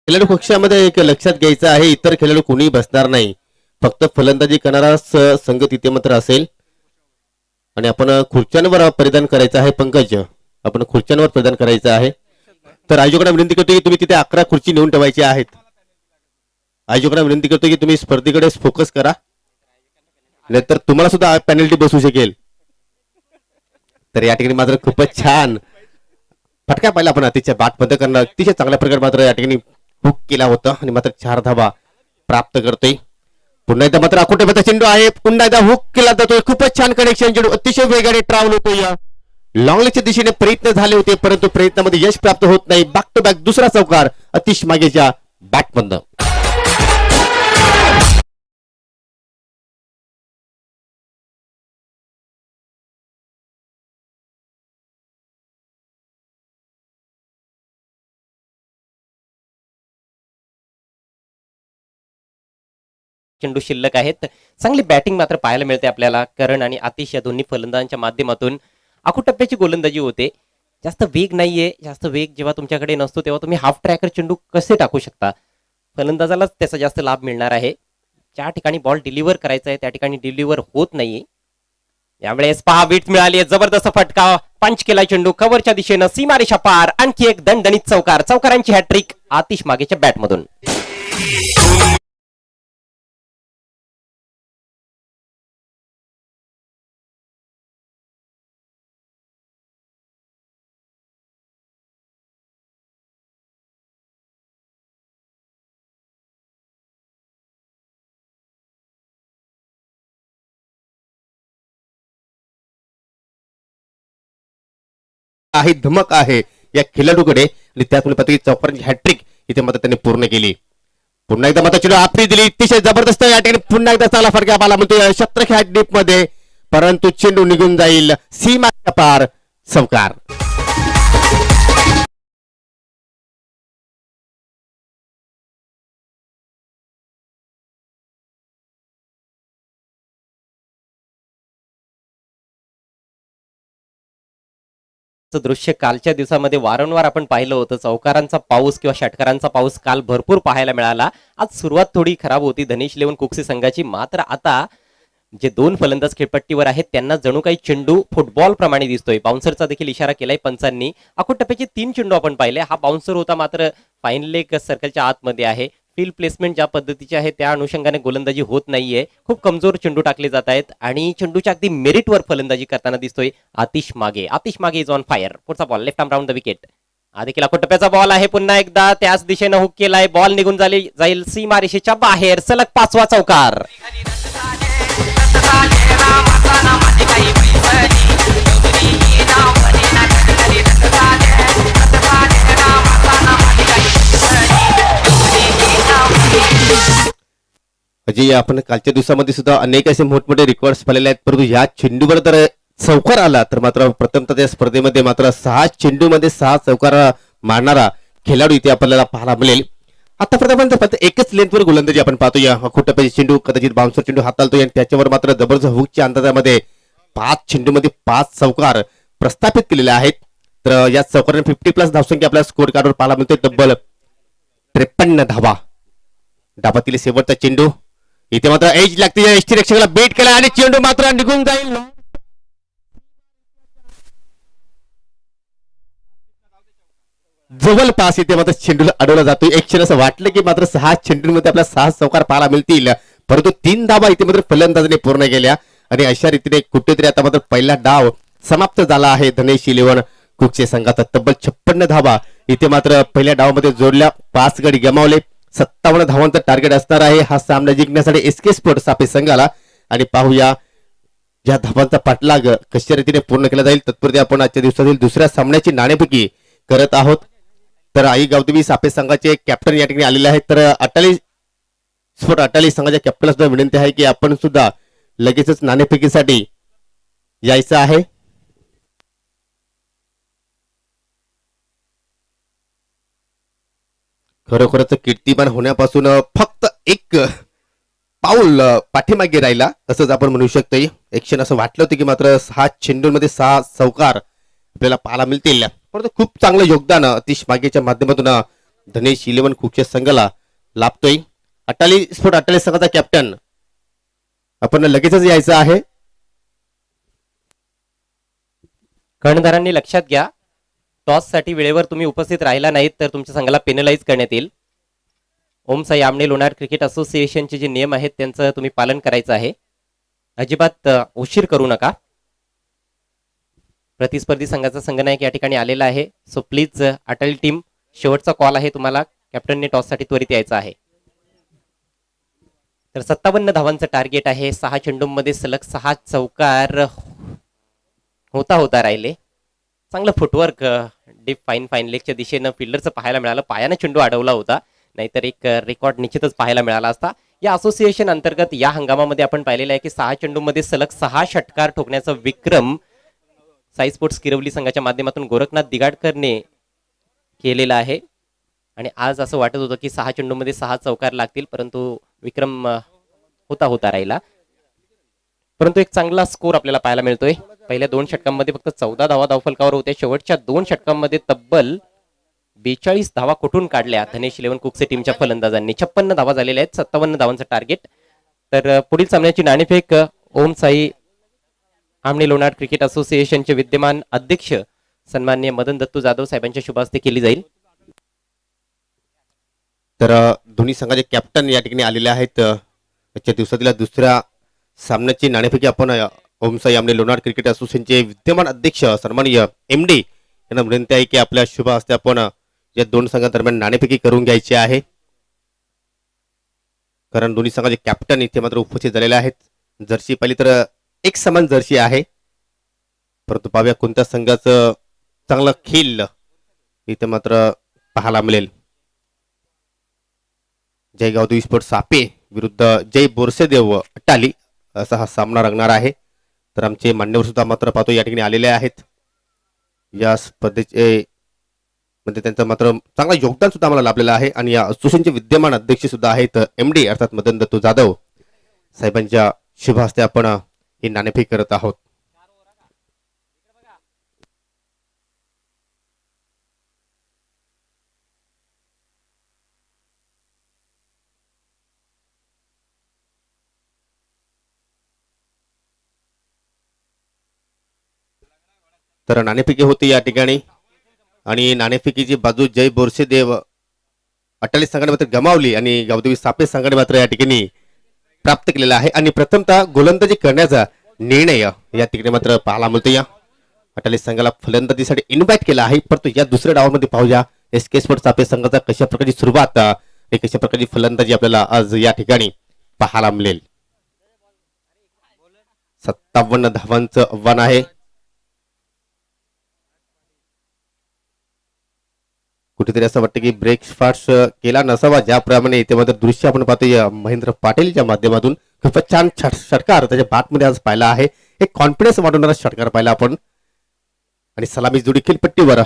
खेळाडू कक्षामध्ये एक लक्षात घ्यायचं आहे, इतर खेळाडू कोणी बसणार नाही, फक्त फलंदाजी करणारा संघ तिथे मात्र असेल. आणि आपण खुर्च्यांवर परिधान करायचं आहे. पंकज, आपण खुर्च्यांवर परिधान करायचं आहे. तर आयोजकांना विनंती करतो की तुम्ही तिथे 11 खुर्ची नेऊन ठेवायची आहेत. आयोजकांना विनंती करतो की तुम्ही स्पर्धेकडे फोकस करा, नाहीतर तुम्हाला सुद्धा पेनल्टी बसू शकेल. तर या ठिकाणी मात्र खूपच छान फटका पाहिला आपण अतिशय बॅट बंद करणं अतिशय चांगल्या प्रकारे मात्र या ठिकाणी हुक केला होता आणि मात्र 4 धावा प्राप्त करतोय. पुन्हा एकदा मात्र अकोटेचा चेंडू आहे, पुन्हा एकदा हुक केला जातोय. खूपच छान कनेक्शन, चेंडू अतिशय वेगाने ट्रॅव्हल होतोय. लॉंगलेच्या दिशेने प्रयत्न झाले होते, परंतु प्रयत्नामध्ये यश प्राप्त होत नाही. बॅक टू बॅक दुसरा चौकार अतिश मागेच्या बॅटबंद. चेंडू शिल्लक आहेत. चांगली बॅटिंग मात्र पाहायला मिळते आपल्याला. करण आणि आतिश या दोन्ही फलंदाजांच्या माध्यमातून टप्प्याची गोलंदाजी होते. जास्त वेग नाहीये, जास्त वेग जेव्हा तुमच्याकडे नसतो तेव्हा तुम्ही हाफ ट्रॅकर चेंडू कसे टाकू शकता, फलंदाजालाच त्याचा जास्त लाभ मिळणार आहे. ज्या ठिकाणी बॉल डिलिव्हर करायचा आहे त्या ठिकाणी डिलिव्हर होत नाहीये. यावेळेस पहा विट मिळाली, जबरदस्त फटका, पंच केला चेंडू कव्हरच्या दिशेनं, सीमारेषा पार. आणखी एक दणदणीत चौकार, चौकारांची हॅट्रिक आतिश मागेच्या बॅटमधून. आहे धमक आहे या खेळाडूकडे आणि त्यातून पत्रिक चौकारांची हॅट्रिक इथे मात्र त्यांनी पूर्ण केली. पुन्हा एकदा मात्र चेंडू आपली दिली, अतिशय जबरदस्त या ठिकाणी पुन्हा एकदा चांगला फटका पाला म्हणतोय शतक ह्या डीप मध्ये, परंतु चेंडू निघून जाईल सीमाच्या पार. चौकार. दृश्य कालच्या दिवसामध्ये वारंवार आपण पाहिलं होतं. चौकारांचा पाऊस किंवा षटकारांचा पाऊस काल भरपूर पाहायला मिळाला. आज सुरुवात थोडी खराब होती धनेश इलेव्हन कुक्सी संघाची, मात्र आता जे 2 फलंदाज खेळपट्टीवर आहेत त्यांना जणू काही चेंडू फुटबॉल प्रमाणे दिसतोय. बाउन्सरचा देखील इशारा केलाय पंचांनी. टप्प्याचे 3 चेंडू आपण पाहिले. हा बाउन्सर होता, मात्र फाईन लेग सर्कलच्या आतमध्ये आहे. फील्ड प्लेसमेंट ज्या पद्धतीचे आहे त्या अनुषंगाने गोलंदाजी होत नाहीये. खूप कमजोर चेंडू टाकले जात आहेत आणि चेंडूच्या अगदी मेरिटवर फलंदाजी करताना दिसतोय आतिश मागे. आतिश मागे इज ऑन फायर. पुढचा ball left arm round the wicket. देखील टप्प्याचा बॉल आहे, पुन्हा एकदा त्याच दिशेनं हुक केलाय. बॉल निघून जाईल सीमारेषेच्या बाहेर. सलग 5वा चौकार. अजय, आपण कालच्या दिवसामध्ये सुद्धा अनेक असे मोठमोठे रेकॉर्ड्स पाहिलेले आहेत, परंतु या चेंडूवर तर चौकार आला तर मात्र प्रथमतः त्या स्पर्धेमध्ये मात्र 6 चेंडूमध्ये 6 चौकार मारणारा खेळाडू इथे आपल्याला पाहायला मिळेल. आतापर्यंत फक्त एकच लेंथवर गोलंदाजी आपण पाहतो. या टप्प्याचे चेंडू कदाचित बाउन्सर चेंडू हाताळतोय आणि त्याच्यावर मात्र जबरदस्त हुकच्या अंदाजामध्ये 5 चेंडूमध्ये 5 चौकार प्रस्थापित केलेले आहेत. तर या चौकाराने 50+ धावसंख्या आपल्या स्कोर कार्डवर पाहायला मिळतोय. तब्बल 53 धावा. डाबातील शेवटचा चेंडू इथे मात्र एज लागते. एसटी रक्षकाला बेट केला आणि चेंडू मात्र निघून जाईल. जवळपास इथे मात्र चेंडूला अडवला जातो. एक क्षण असं वाटलं की मात्र 6 चेंडूंमध्ये आपल्या 6 चौकार पाहायला मिळतील, परंतु 3 धावा इथे मात्र फलंदाजाने पूर्ण केल्या आणि अशा रीतीने कुठेतरी आता मात्र पहिला डाव समाप्त झाला आहे. धनेश इलेव्हन कुकचे संघाचा तब्बल 56 धावा इथे मात्र पहिल्या डावामध्ये जोडल्या. 5 गडी गमावले. 57 धावांचं टार्गेट असणार आहे हा सामना जिंकण्यासाठी एसके स्पोर्ट्स सापे संघाला. आणि पाहूया या धावांचा पाठलाग कशा रीतीने पूर्ण केला जाईल. तत्पूर्वी आपण आजच्या दिवसातील दुसऱ्या सामन्याची नाणेफेकी करत आहोत. तर आई गावदेवी सापे संघाचे कॅप्टन या ठिकाणी आलेले आहेत. तर अटाली स्पोर्ट अटाली संघाच्या कॅप्टनला सुद्धा विनंती आहे की आपण सुद्धा लगेचच नाणेफेकीसाठी यायचं आहे. खरोखरच कीर्तिमान होण्यापासून फक्त एक पाऊल पाठीमागे राहिला असंच आपण म्हणू शकतो. एक क्षण असं वाटलं होतं की मात्र 6 चेंडूंमध्ये 6 चौकार आपल्याला पाहायला मिळतील, परंतु खूप चांगलं योगदान अतिश मागेच्या माध्यमातून धनेश इलेव्हन कुकच्या संघाला लाभतोय. अटाली स्पोर्ट अटाली संघाचा कॅप्टन आपण लगेचच यायचं आहे. कर्णधारांनी लक्षात घ्या, टॉस साठी वेळेवर तुम्ही उपस्थित राहिला नाहीत तर तुमच्या संघाला पेनलाइज करण्यात येईल. ओम साई आमने लोणार क्रिकेट असोसिएशनचे जे नियम आहेत त्यांचं तुम्ही पालन करायचं आहे. अजिबात उशीर करू नका. प्रतिस्पर्धी संघाचा संघनायक या ठिकाणी आलेला आहे. सो प्लीज अटल टीम, शेवटचा कॉल आहे तुम्हाला. कॅप्टनने टॉससाठी त्वरित यायचं आहे. तर 57 धावांचं टार्गेट आहे. 6 चेंडूंमध्ये सलग 6 चौकार होता राहिले. चांगलं फुटवर्क डीप फाईन लेगच्या दिशेनं फिल्डरचं पाहायला मिळालं. पायानं चेंडू अडवला होता, नाहीतर एक रेकॉर्ड निश्चितच पाहायला मिळाला असता. या असोसिएशन अंतर्गत या हंगामामध्ये आपण पाहिलेलं आहे की 6 चेंडूंमध्ये सलग 6 षटकार ठोकण्याचा विक्रम साई स्पोर्ट्स किरवली संघाच्या माध्यमातून गोरखनाथ दिगाडकरने केलेला आहे. आणि आज असं वाटत होतं की 6 चेंडूंमध्ये 6 चौकार लागतील, परंतु विक्रम होता राहिला. परंतु एक चांगला स्कोर आपल्याला पाहायला मिळतोय. पहिल्या 2 षटकांमध्ये फक्त 14 धावा धावफलकावर होत्या. शेवटच्या 2 षटकांमध्ये तब्बल 42 धावा कुठून काढल्या धनेश इलेव्हन कुकचे टीमच्या फलंदाजांनी. 56 धावा झालेल्या आहेत. 57 धावांचं टार्गेट. तर पुढील सामन्याची नाणेफेक ओम साई आमने लोणार क्रिकेट असोसिएशनचे विद्यमान अध्यक्ष सन्माननीय मदन दत्तू जाधव साहेबांच्या शुभ हस्ते केली जाईल. तर दोन्ही संघाचे कॅप्टन या ठिकाणी आलेले आहेत. आजच्या दिवसातील दुसऱ्या सामन्याची नाणेफेकी आपण ओम साई आमने लोणार क्रिकेट असोसिएशनचे विद्यमान अध्यक्ष सन्माननीय MD यांना विनंती आहे की आपल्या शुभ हस्ते आपण या 2 संघांदरम्यान नाणेफेकी करून घ्यायची आहे. कारण दोन्ही संघाचे कॅप्टन इथे मात्र उपस्थित झालेले आहेत. जर्सी पाहिली तर एक समान जर्सी आहे, परंतु पाहूया कोणत्या संघाचं चांगलं खेळ इथे मात्र पाहायला मिळेल. जय गावदेवी स्पोर्ट सापे विरुद्ध जय बोरसेदेव अटाली असा हा सामना रंगणार आहे. तर आमचे मान्यवर सुद्धा मात्र पाहतो या ठिकाणी आलेले आहेत. या स्पर्धेचे म्हणजे त्यांचं मात्र चांगलं योगदान सुद्धा आम्हाला लाभलेलं आहे. आणि या असोसिएशनचे विद्यमान अध्यक्ष सुद्धा आहेत MD अर्थात मदन दत्तू जाधव साहेबांच्या शुभ हस्ते आपण ही नाणेफेक करत आहोत. तर नाणेफेकी होती या ठिकाणी आणि नाणेफेकीची बाजू जय बोरसेदेव अटाली संघाने मात्र गमावली आणि गावदेवी सापे संघाने मात्र या ठिकाणी प्राप्त केलेला आहे. आणि प्रथमतः गोलंदाजी करण्याचा निर्णय या ठिकाणी मात्र पाहायला मिळतो. या अटाली संघाला फलंदाजीसाठी इन्व्हाइट केला आहे. परंतु या दुसऱ्या डावामध्ये पाहूया एसके स्पोर्ट्स सापे संघाचा कशा प्रकारची सुरुवात आणि कशा प्रकारची फलंदाजी आपल्याला आज या ठिकाणी पाहायला मिळेल. 57 धावांचं आव्हान आहे. कुठेतरी असं वाटतं की ब्रेकफास्ट केला नसावा, ज्याप्रमाणे इथे मात्र दृश्य आपण पाहतोय महेंद्र पाटीलच्या माध्यमातून. खूपच छान षटकार त्याच्या बॅटमध्ये आज पाहिला आहे. एक कॉन्फिडन्स वाढवणारा षटकार पाहिला आपण. आणि सलामी जोडी खेळपट्टीवर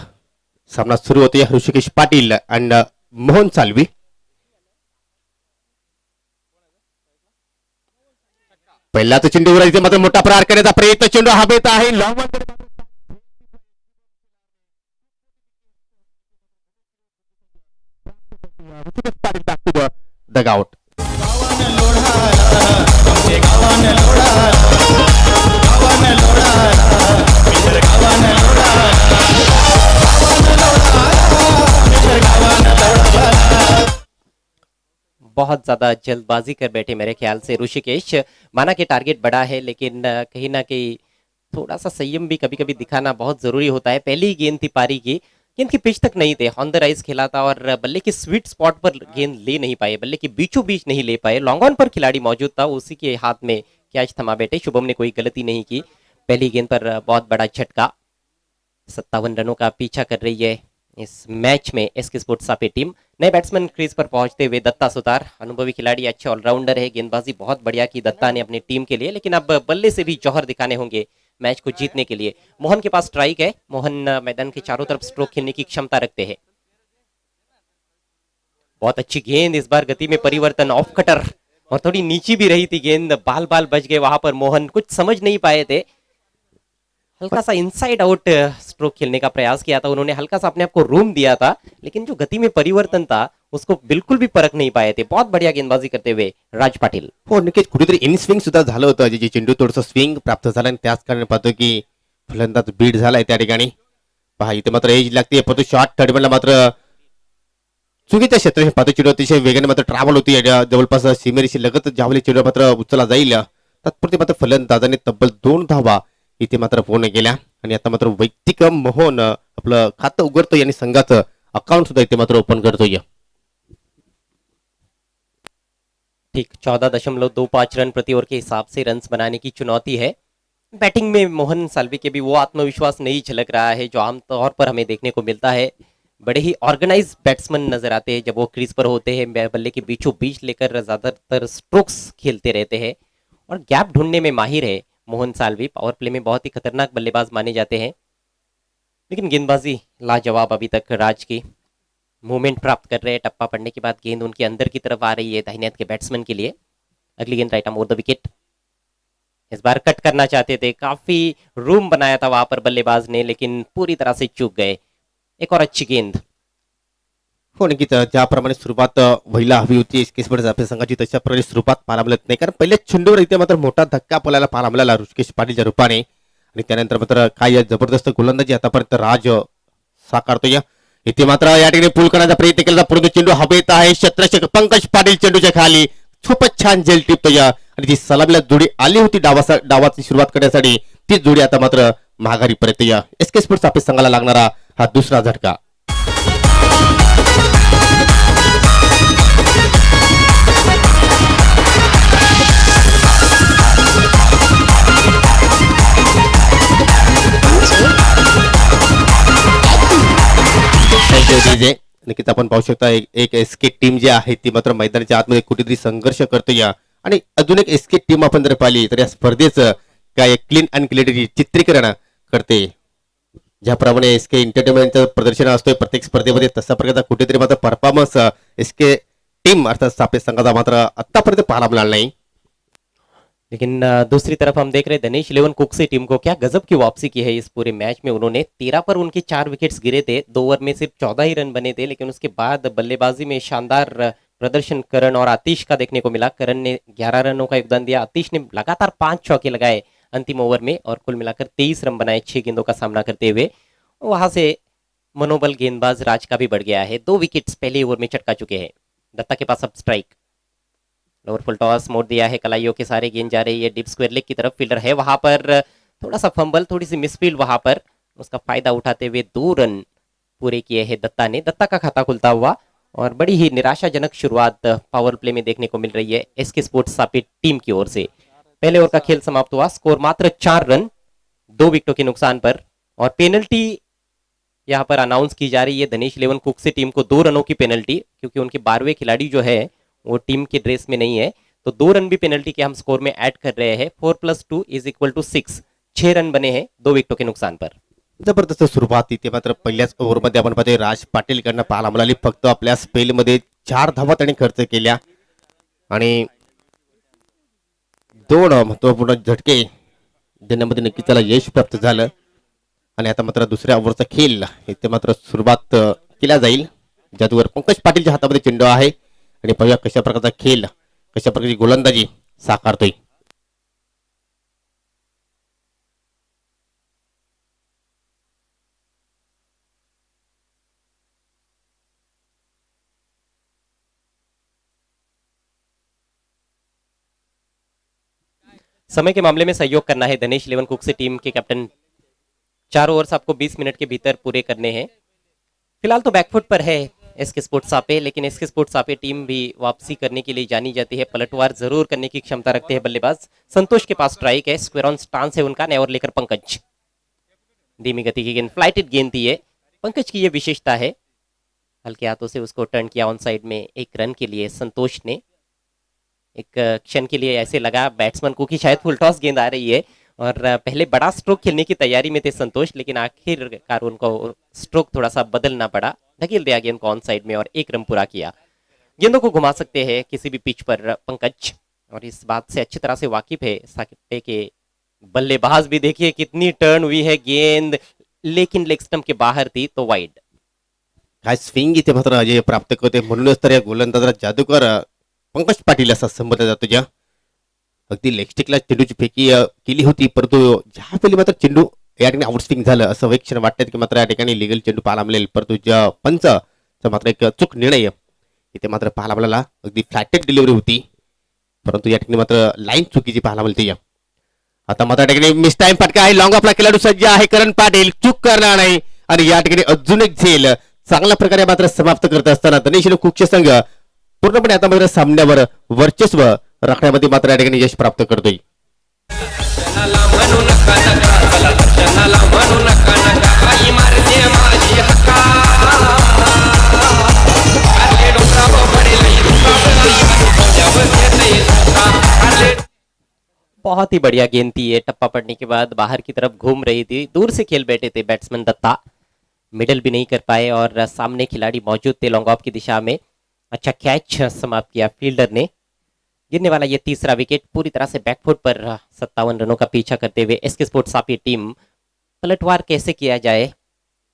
सामना सुरू होतोय. ऋषिकेश पाटील आणि मोहन सालवी. पहिल्याच चेंडूवर इथे मात्र मोठा प्रहार करण्याचा प्रयत्न. चेंडू हवेत आहे. Long direct back to the dugout. बहुत ज्यादा जल्दबाजी कर बैठे मेरे ख्याल से ऋषिकेश। माना कि टारगेट बड़ा है, लेकिन कहीं ना कहीं थोड़ा सा संयम भी कभी कभी दिखाना बहुत जरूरी होता है। पहली ही गेंद थी पारी की, गेंद की पिच तक नहीं थे, ऑन द राइज खेला था और बल्ले के स्वीट स्पॉट पर गेंद ले नहीं पाए, बल्ले के बीचों बीच नहीं ले पाए। लॉन्ग ऑन पर खिलाड़ी मौजूद था, उसी के हाथ में कैच थमा बैठे। शुभम ने कोई गलती नहीं की। पहली गेंद पर बहुत बड़ा झटका। 57 रनों का पीछा कर रही है इस मैच में एसके स्पोर्ट्स सापी टीम। नए बैट्समैन क्रीज पर पहुंचते हुए दत्ता सुतार, अनुभवी खिलाड़ी, अच्छे ऑलराउंडर है। गेंदबाजी बहुत बढ़िया की दत्ता ने अपनी टीम के लिए, लेकिन अब बल्ले से भी जौहर दिखाने होंगे मैच को जीतने के लिए। मोहन के पास स्ट्राइक है। मोहन मैदान के चारों तरफ स्ट्रोक खेलने की क्षमता रखते हैं। बहुत अच्छी गेंद, इस बार गति में परिवर्तन, ऑफ कटर, और थोड़ी नीची भी रही थी गेंद, बाल बाल बच गए वहां पर। मोहन कुछ समझ नहीं पाए थे, हल्का सा इनसाइड आउट स्ट्रोक खेलने का प्रयास किया था उन्होंने, हल्का सा अपने आप को रूम दिया था, लेकिन जो गति में परिवर्तन था उसको बिल्कुल भी परख नाही पाए थे। बहुत बढ़िया गेंदबाजी करते हुए राज पाटील। हो, नक्कीच कुठेतरी इन स्विंग सुद्धा झालं होतं, जे चेंडू थोडंसं स्विंग प्राप्त झालं आणि त्याच कारणाने पाहतो की फलंदाज बीट झालाय त्या ठिकाणी. पहा इथे मात्र एज लागते, परंतु शॉर्ट थर्डमॅनला मात्र चुकीच्या क्षेत्रात पाहतो चेंडू अतिशय वेगाने मात्र ट्रॅव्हल होती जवळपास सीमेरेषी लगत जावले चेंडू मात्र उचलला जाईल. तात्पुरते मात्र फलंदाजाने तब्बल 2 धावा इथे मात्र पूर्ण केल्या आणि आता मात्र वैयक्तिक मोहन आपलं खातं उघडतो आणि संघाचं अकाउंट सुद्धा इथे मात्र ओपन करतोय. ठीक 14.25 रन प्रति ओवर के हिसाब से रन्स बनाने की चुनौती है। बैटिंग में मोहन साल्वी के भी वो आत्मविश्वास नहीं झलक रहा है जो आमतौर पर हमें देखने को मिलता है। बड़े ही ऑर्गेनाइज बैट्समैन नजर आते हैं जब वो क्रीज पर होते हैं, बल्ले के बीचों बीच लेकर ज्यादातर स्ट्रोक्स खेलते रहते हैं और गैप ढूंढने में माहिर है मोहन साल्वी। पावर प्ले में बहुत ही खतरनाक बल्लेबाज माने जाते हैं, लेकिन गेंदबाजी लाजवाब अभी तक राज की। मूवमेंट प्राप्त कर रहे हैं, टप्पा पड़ने के बाद गेंद उनके अंदर की तरफ आ रही है दाहिने हाथ के बैट्समैन के लिए। अगली गेंद right arm over the wicket. Is bar cut करना चाहते थे, काफी रूम बनाया था वहां पर बल्लेबाज ने, लेकिन पूरी तरह से चूक गए। एक और अच्छी गेंद। हो, नक्कीच ज्याप्रमाणे सुरुवात व्हायला हवी होती एसके स्पोर्ट्स आपल्या संघाची तशा प्रकारे सुरुवात पाहायला मिळत नाही, कारण पहिल्या चेंडूवर इथे मात्र मोठा धक्का पळायला पाहायला मिळाला ऋषिकेश पाटीलच्या रूपाने आणि त्यानंतर मात्र काय जबरदस्त गोलंदाजी आतापर्यंत राज साकारतोय. इथे मात्र या ठिकाणी पूल करण्याचा प्रयत्न केला, परंतु चेंडू हवेत आहे. क्षेत्ररक्षक पंकज पाटील चेंडूच्या खाली खूपच छान झेल टिपतोय आणि ती सलामीला जोडी आली होती डावाची सुरुवात करण्यासाठी, ती जोडी आता मात्र माघारी परत या. एसके स्पोर्ट्स आपल्या संघाला लागणारा हा दुसरा झटका. नक्कीच आपण पाहू शकता एक एसके टीम जी आहे ती मात्र मैदानाच्या आतमध्ये कुठेतरी संघर्ष करते या, आणि अजून एक एसके टीम आपण जर पाहिली तर या स्पर्धेचं काय क्लीन अँड क्लिअरिटी चित्रीकरण करते. ज्याप्रमाणे एसके एंटरटेनमेंटचं प्रदर्शन असतोय प्रत्येक स्पर्धेमध्ये, तसा प्रकारचा कुठेतरी मात्र परफॉर्मन्स एसके टीम अर्थात सापे संघाचा मात्र आतापर्यंत पाहायला मिळाला नाही. लेकिन दूसरी तरफ हम देख रहे हैं दिनेश इलेवन कुक से टीम को क्या गजब की वापसी की है इस पूरे मैच में। उन्होंने 13 पर उनके 4 विकेट्स गिरे थे, 2 ओवर में सिर्फ 14 ही रन बने थे, लेकिन उसके बाद बल्लेबाजी में शानदार प्रदर्शन करण और आतिश का देखने को मिला। करण ने 11 रनों का योगदान दिया, आतिश ने लगातार 5 चौके लगाए अंतिम ओवर में और कुल मिलाकर 23 रन बनाए 6 गेंदों का सामना करते हुए। वहां से मनोबल गेंदबाज राज का भी बढ़ गया है, 2 विकेट्स पहले ओवर में चटका चुके हैं। दत्ता के पास अब स्ट्राइक, लोअर फुल टॉस मोड़ दिया है, कलाइयों के सारे गेंद जा रही है डीप स्क्वायर लेग की तरफ। फील्डर है वहां पर, थोड़ा सा फंबल, थोड़ी सी मिसफील्ड वहां पर, उसका फायदा उठाते हुए 2 रन पूरे किए हैं दत्ता ने। दत्ता का खाता खुलता हुआ और बड़ी ही निराशाजनक शुरुआत पावर प्ले में देखने को मिल रही है एसके स्पोर्ट्स सापी टीम की ओर से। पहले ओवर का खेल समाप्त हुआ, स्कोर मात्र 4 रन 2 विकेटों के नुकसान पर, और पेनल्टी यहाँ पर अनाउंस की जा रही है दिनेश इलेवन कुक से टीम को 2 रनों की पेनल्टी, क्योंकि उनके 12वें खिलाड़ी जो है वो टीम के ड्रेस में नहीं है, तो 2 रन भी पेनल्टी के हम स्कोर में ऐड कर रहे हैं। 4 + 2 = 6, 6 रन बने हैं 2 विकेटों के नुकसान पर। जबरदस्त सुरुवात इथे मात्र पहिल्याच ओव्हरमध्ये आपण पाहतोय राज पाटील कडनं पाहायला मिळाली. फक्त आपल्या स्पेलमध्ये 4 धावा त्यांनी खर्च केल्या आणि 2 महत्वपूर्ण झटके देण्यामध्ये नक्कीच त्याला यश प्राप्त झालं. आणि आता मात्र दुसऱ्या ओव्हरचा खेळ इथे मात्र सुरुवात केला जाईल. जादूगर पंकज पाटीलच्या हातामध्ये चेंडू आहे, आणि पाहूया कशा प्रकारचा खेळ, कशा प्रकारची गोलंदाजी साकारतोय. समय के मामले में सहयोग करना है दिनेश इलेवन कुक से टीम के कैप्टन. 4 ओवर्स आपको 20 मिनट के भीतर पूरे करने हैं. फिलहाल तो बैकफुट पर है एसके स्पोर्ट्स सापे, लेकिन एसके स्पोर्ट्स सापे टीम भी वापसी करने के लिए जानी जाती है. पलटवार जरूर करने की क्षमता रखते हैं बल्लेबाज. संतोष के पास स्ट्राइक है, स्क्वायर ऑन स्टांस है उनका. नेवर लेकर पंकज, धीमी गति की गेंद, फ्लाइटेड गेंद थी ये. पंकज की ये विशेषता है, हल्के हाथों से उसको टर्न किया ऑन साइड में 1 रन के लिए संतोष ने. एक क्षण के लिए ऐसे लगा बैट्समैन को कि शायद फुल टॉस गेंद आ रही है, और पहले बड़ा स्ट्रोक खेलने की तैयारी में थे संतोष, लेकिन आखिरकार उनको स्ट्रोक थोड़ा सा बदलना पड़ा. धकेल दिया गेंद को ऑन साइड में और 1 रन पूरा किया. गेंदों को घुमा सकते हैं किसी भी पिच पर पंकज, और इस बात से अच्छी तरह से वाकिफ है साकिब के बल्लेबाज भी. देखिए कितनी टर्न हुई है गेंद, लेकिन लेग स्टंप के बाहर थी तो वाइड. काय स्विंग इथे मात्र अजय प्राप्त करते, म्हणूनच तर या गोलंदाजाला जादूकर पंकज पाटील असा संबोधला जातो. ज्या अगदी लेगस्टिकला चेंडूची फेकी केली होती, परंतु ज्यावेळी मात्र चेंडू या ठिकाणी आउट स्विंग झालं असं एक क्षण वाटतं की मात्र या ठिकाणी लिगल चेंडू पाहायला मिळेल, परंतु ज्या पंचचा मात्र एक चूक निर्णय इथे मात्र पाहायला मिळाला. अगदी फ्लॅटेड डिलिव्हरी होती, परंतु या ठिकाणी मात्र लाईन चुकीची पाहायला मिळते. आता मात्र या ठिकाणी मिस टाइम फटका आहे. लॉंग आपला खेळाडू सज्ज आहे, करण पाटील चूक करणार नाही, आणि या ठिकाणी अजून एक झेल चांगल्या प्रकारे मात्र समाप्त करत असताना दिनेश कुकचे संघ पूर्णपणे आता मात्र सामन्यावर वर्चस्व राखण्यामध्ये मात्र या ठिकाणी यश प्राप्त करतोय. बहुत ही बढ़िया गेंद थी ये. टप्पा पड़ने के बाद बाहर की तरफ घूम रही थी, दूर से खेल बैठे थे बैट्समैन दत्ता, मिडल भी नहीं कर पाए और सामने खिलाड़ी मौजूद थे लॉन्ग ऑफ की दिशा में. अच्छा कैच समाप्त किया फील्डर ने. गिरने वाला ये तीसरा विकेट. पूरी तरह से बैकफुट पर 57 रनों का पीछा करते हुए एसके स्पोर्ट्स सापी टीम. पलटवार कैसे किया जाए,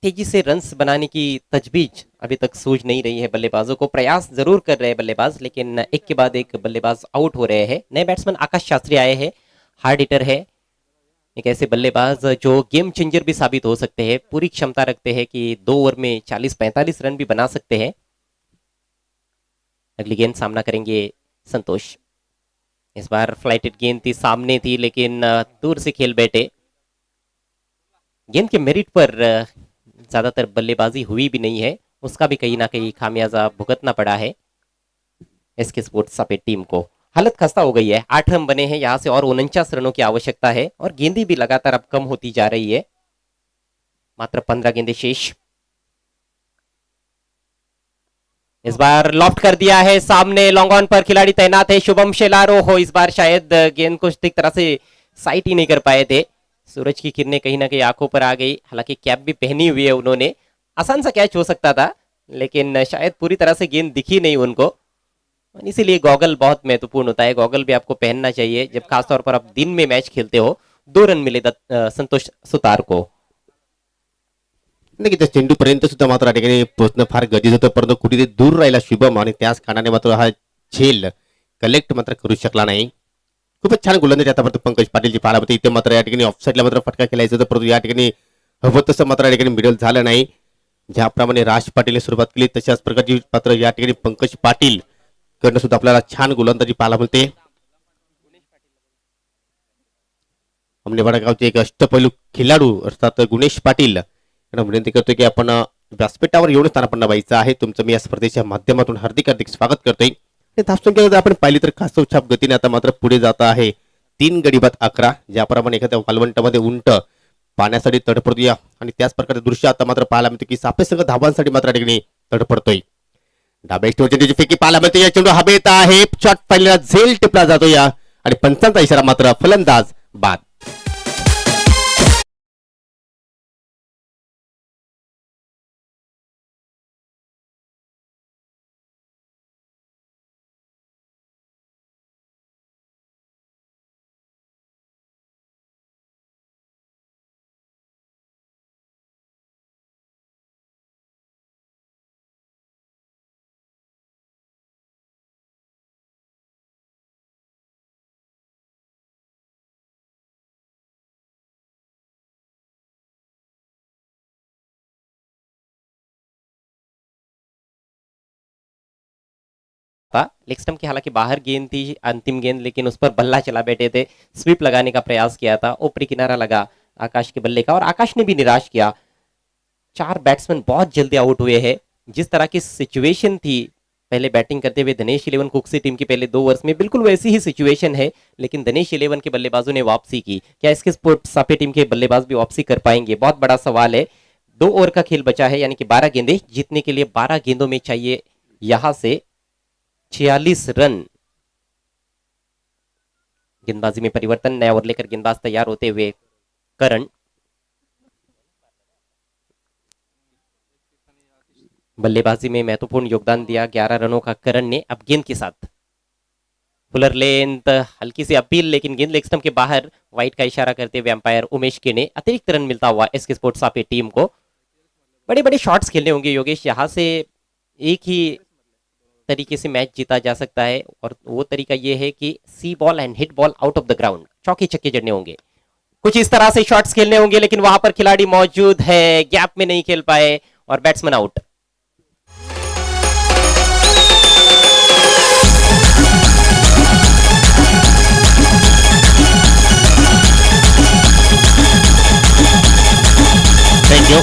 तेजी से रन्स बनाने की तजवीज अभी तक सूझ नहीं रही है बल्लेबाजों को. प्रयास जरूर कर रहे हैं बल्लेबाज, लेकिन एक के बाद एक बल्लेबाज आउट हो रहे हैं. नए बैट्समैन आकाश शास्त्री आए हैं, हार्ड हिटर है, एक ऐसे बल्लेबाज जो गेम चेंजर भी साबित हो सकते हैं. पूरी क्षमता रखते हैं कि 2 ओवर में 40-45 रन भी बना सकते हैं. अगली गेंद सामना करेंगे संतोष. इस बार फ्लाइटेड गेंद थी, सामने थी, लेकिन दूर से खेल बैठे. गेंद के मेरिट पर ज्यादातर बल्लेबाजी हुई भी नहीं है, उसका भी कहीं ना कहीं खामियाजा भुगतना पड़ा है एसके स्पोर्ट्स सापे टीम को. हालत खस्ता हो गई है. 8 रन बने हैं, यहां से और 49 रनों की आवश्यकता है, और गेंदें भी लगातार अब कम होती जा रही है. मात्र 15 गेंदें शेष. इस बार लॉफ्ट कर दिया है, सामने लॉन्ग ऑन पर खिलाड़ी तैनात है शुभम शेलारो हो. इस बार शायद गेंद को ठीक तरह से साइट ही नहीं कर पाए थे. सूरज की किरणें कहीं ना कहीं आंखों पर आ गई. हालांकि कैप भी पहनी हुई है उन्होंने. आसान सा कैच हो सकता था, लेकिन शायद पूरी तरह से गेंद दिखी नहीं उनको. इसीलिए गॉगल बहुत महत्वपूर्ण होता है. गॉगल भी आपको पहनना चाहिए जब खासतौर पर आप दिन में मैच खेलते हो. 2 रन मिले संतोष सुतार को. नक्की त्या चेंडू पर्यंत सुद्धा मात्र या ठिकाणी पोहोचणं फार गरजेचं होतं, परंतु कुठेतरी दूर राहिला शुभम, आणि त्याच कारणाने मात्र हा झेल कलेक्ट मात्र करू शकला नाही. खूपच छान गोलंदाजी आतापर्यंत पंकज पाटीलची पाहायला होती. इथे मात्र या ठिकाणी ऑफसाईडला मात्र फटका खेळायचा होता, परंतु या ठिकाणी हवं तसं मात्र या ठिकाणी मिडल झालं नाही. ज्याप्रमाणे राज पाटीलने सुरुवात केली तशाच प्रकारची मात्र या ठिकाणी पंकज पाटील कडनं सुद्धा आपल्याला छान गोलंदाजी पाहायला मिळते. अमनेवाडा गावचे एक अष्टपैलू खेळाडू अर्थात गुणेश पाटील यांना विनंती करतोय की आपण व्यासपीठावर येऊन स्थानापन्न व्हायचं आहे. तुमचं मी या स्पर्धेच्या माध्यमातून हार्दिक स्वागत करतोय. धावसंख्या आपण पाहिली तर कासव छाप गतीने आता मात्र पुढे जात आहे. 3 गडी बाद 11. ज्याप्रमाणे एखाद्या वालवंटामध्ये उंट पाण्यासाठी तडफडतोय, आणि त्याच प्रकारचे दृश्य आता मात्र पाहायला मिळते की सापे संघ धावांसाठी मात्र ठिकाणी तडफडतोय. डाब्या चेंडूची फेकी पाहायला मिळते. या चेंडू हवेत आहे, शॉट पहिला झेल टिपला जातो या, आणि पंचांचा इशारा मात्र फलंदाज बाद. था। लेग स्टंप के हालांकि बाहर गेंद थी अंतिम गेंद, लेकिन उस पर बल्ला चला बैठे थे। स्वीप लगाने का प्रयास किया था, ऊपरी किनारा लगा आकाश के बल्ले का और आकाश ने भी निराश किया। 4 बैट्समैन बहुत जल्दी आउट हुए हैं। जिस तरह की सिचुएशन थी पहले बैटिंग करते हुए दिनेश इलेवन कुकसी टीम के पहले 2 ओवर्स में, बिल्कुल वैसी ही सिचुएशन है, लेकिन दिनेश इलेवन के बल्लेबाजों ने वापसी की। क्या इसके स्पोर्ट सापे टीम के बल्लेबाज भी वापसी कर पाएंगे, बहुत बड़ा सवाल है। 2 ओवर का खेल बचा है, यानी कि 12 गेंदें जीतने के लिए 12 गेंदों में चाहिए यहां से 46 रन। गेंदबाजी में परिवर्तन, नया ओवर लेकर गेंदबाज तैयार होते हुए करण। बल्लेबाजी में महत्वपूर्ण योगदान दिया 11 रनों का करण ने। अब गेंद के साथ फुलर लेंथ, हल्की सी अपील, लेकिन गेंद लेग स्टंप के बाहर। वाइट का इशारा करते हुए अंपायर उमेश के ने अतिरिक्त रन मिलता हुआ एसके स्पोर्ट्स सापे टीम को। बड़े बड़े शॉट्स खेलने होंगे योगेश, यहां से एक ही तरीके से मैच जीता जा सकता है, और वो तरीका ये है कि see ball and hit ball out of the ground, चौके छक्के जड़ने होंगे। कुछ इस तरह से शॉट्स खेलने होंगे, लेकिन वहां पर खिलाड़ी मौजूद है, गैप में नहीं खेल पाए और बैट्समैन आउट। थँक्यू.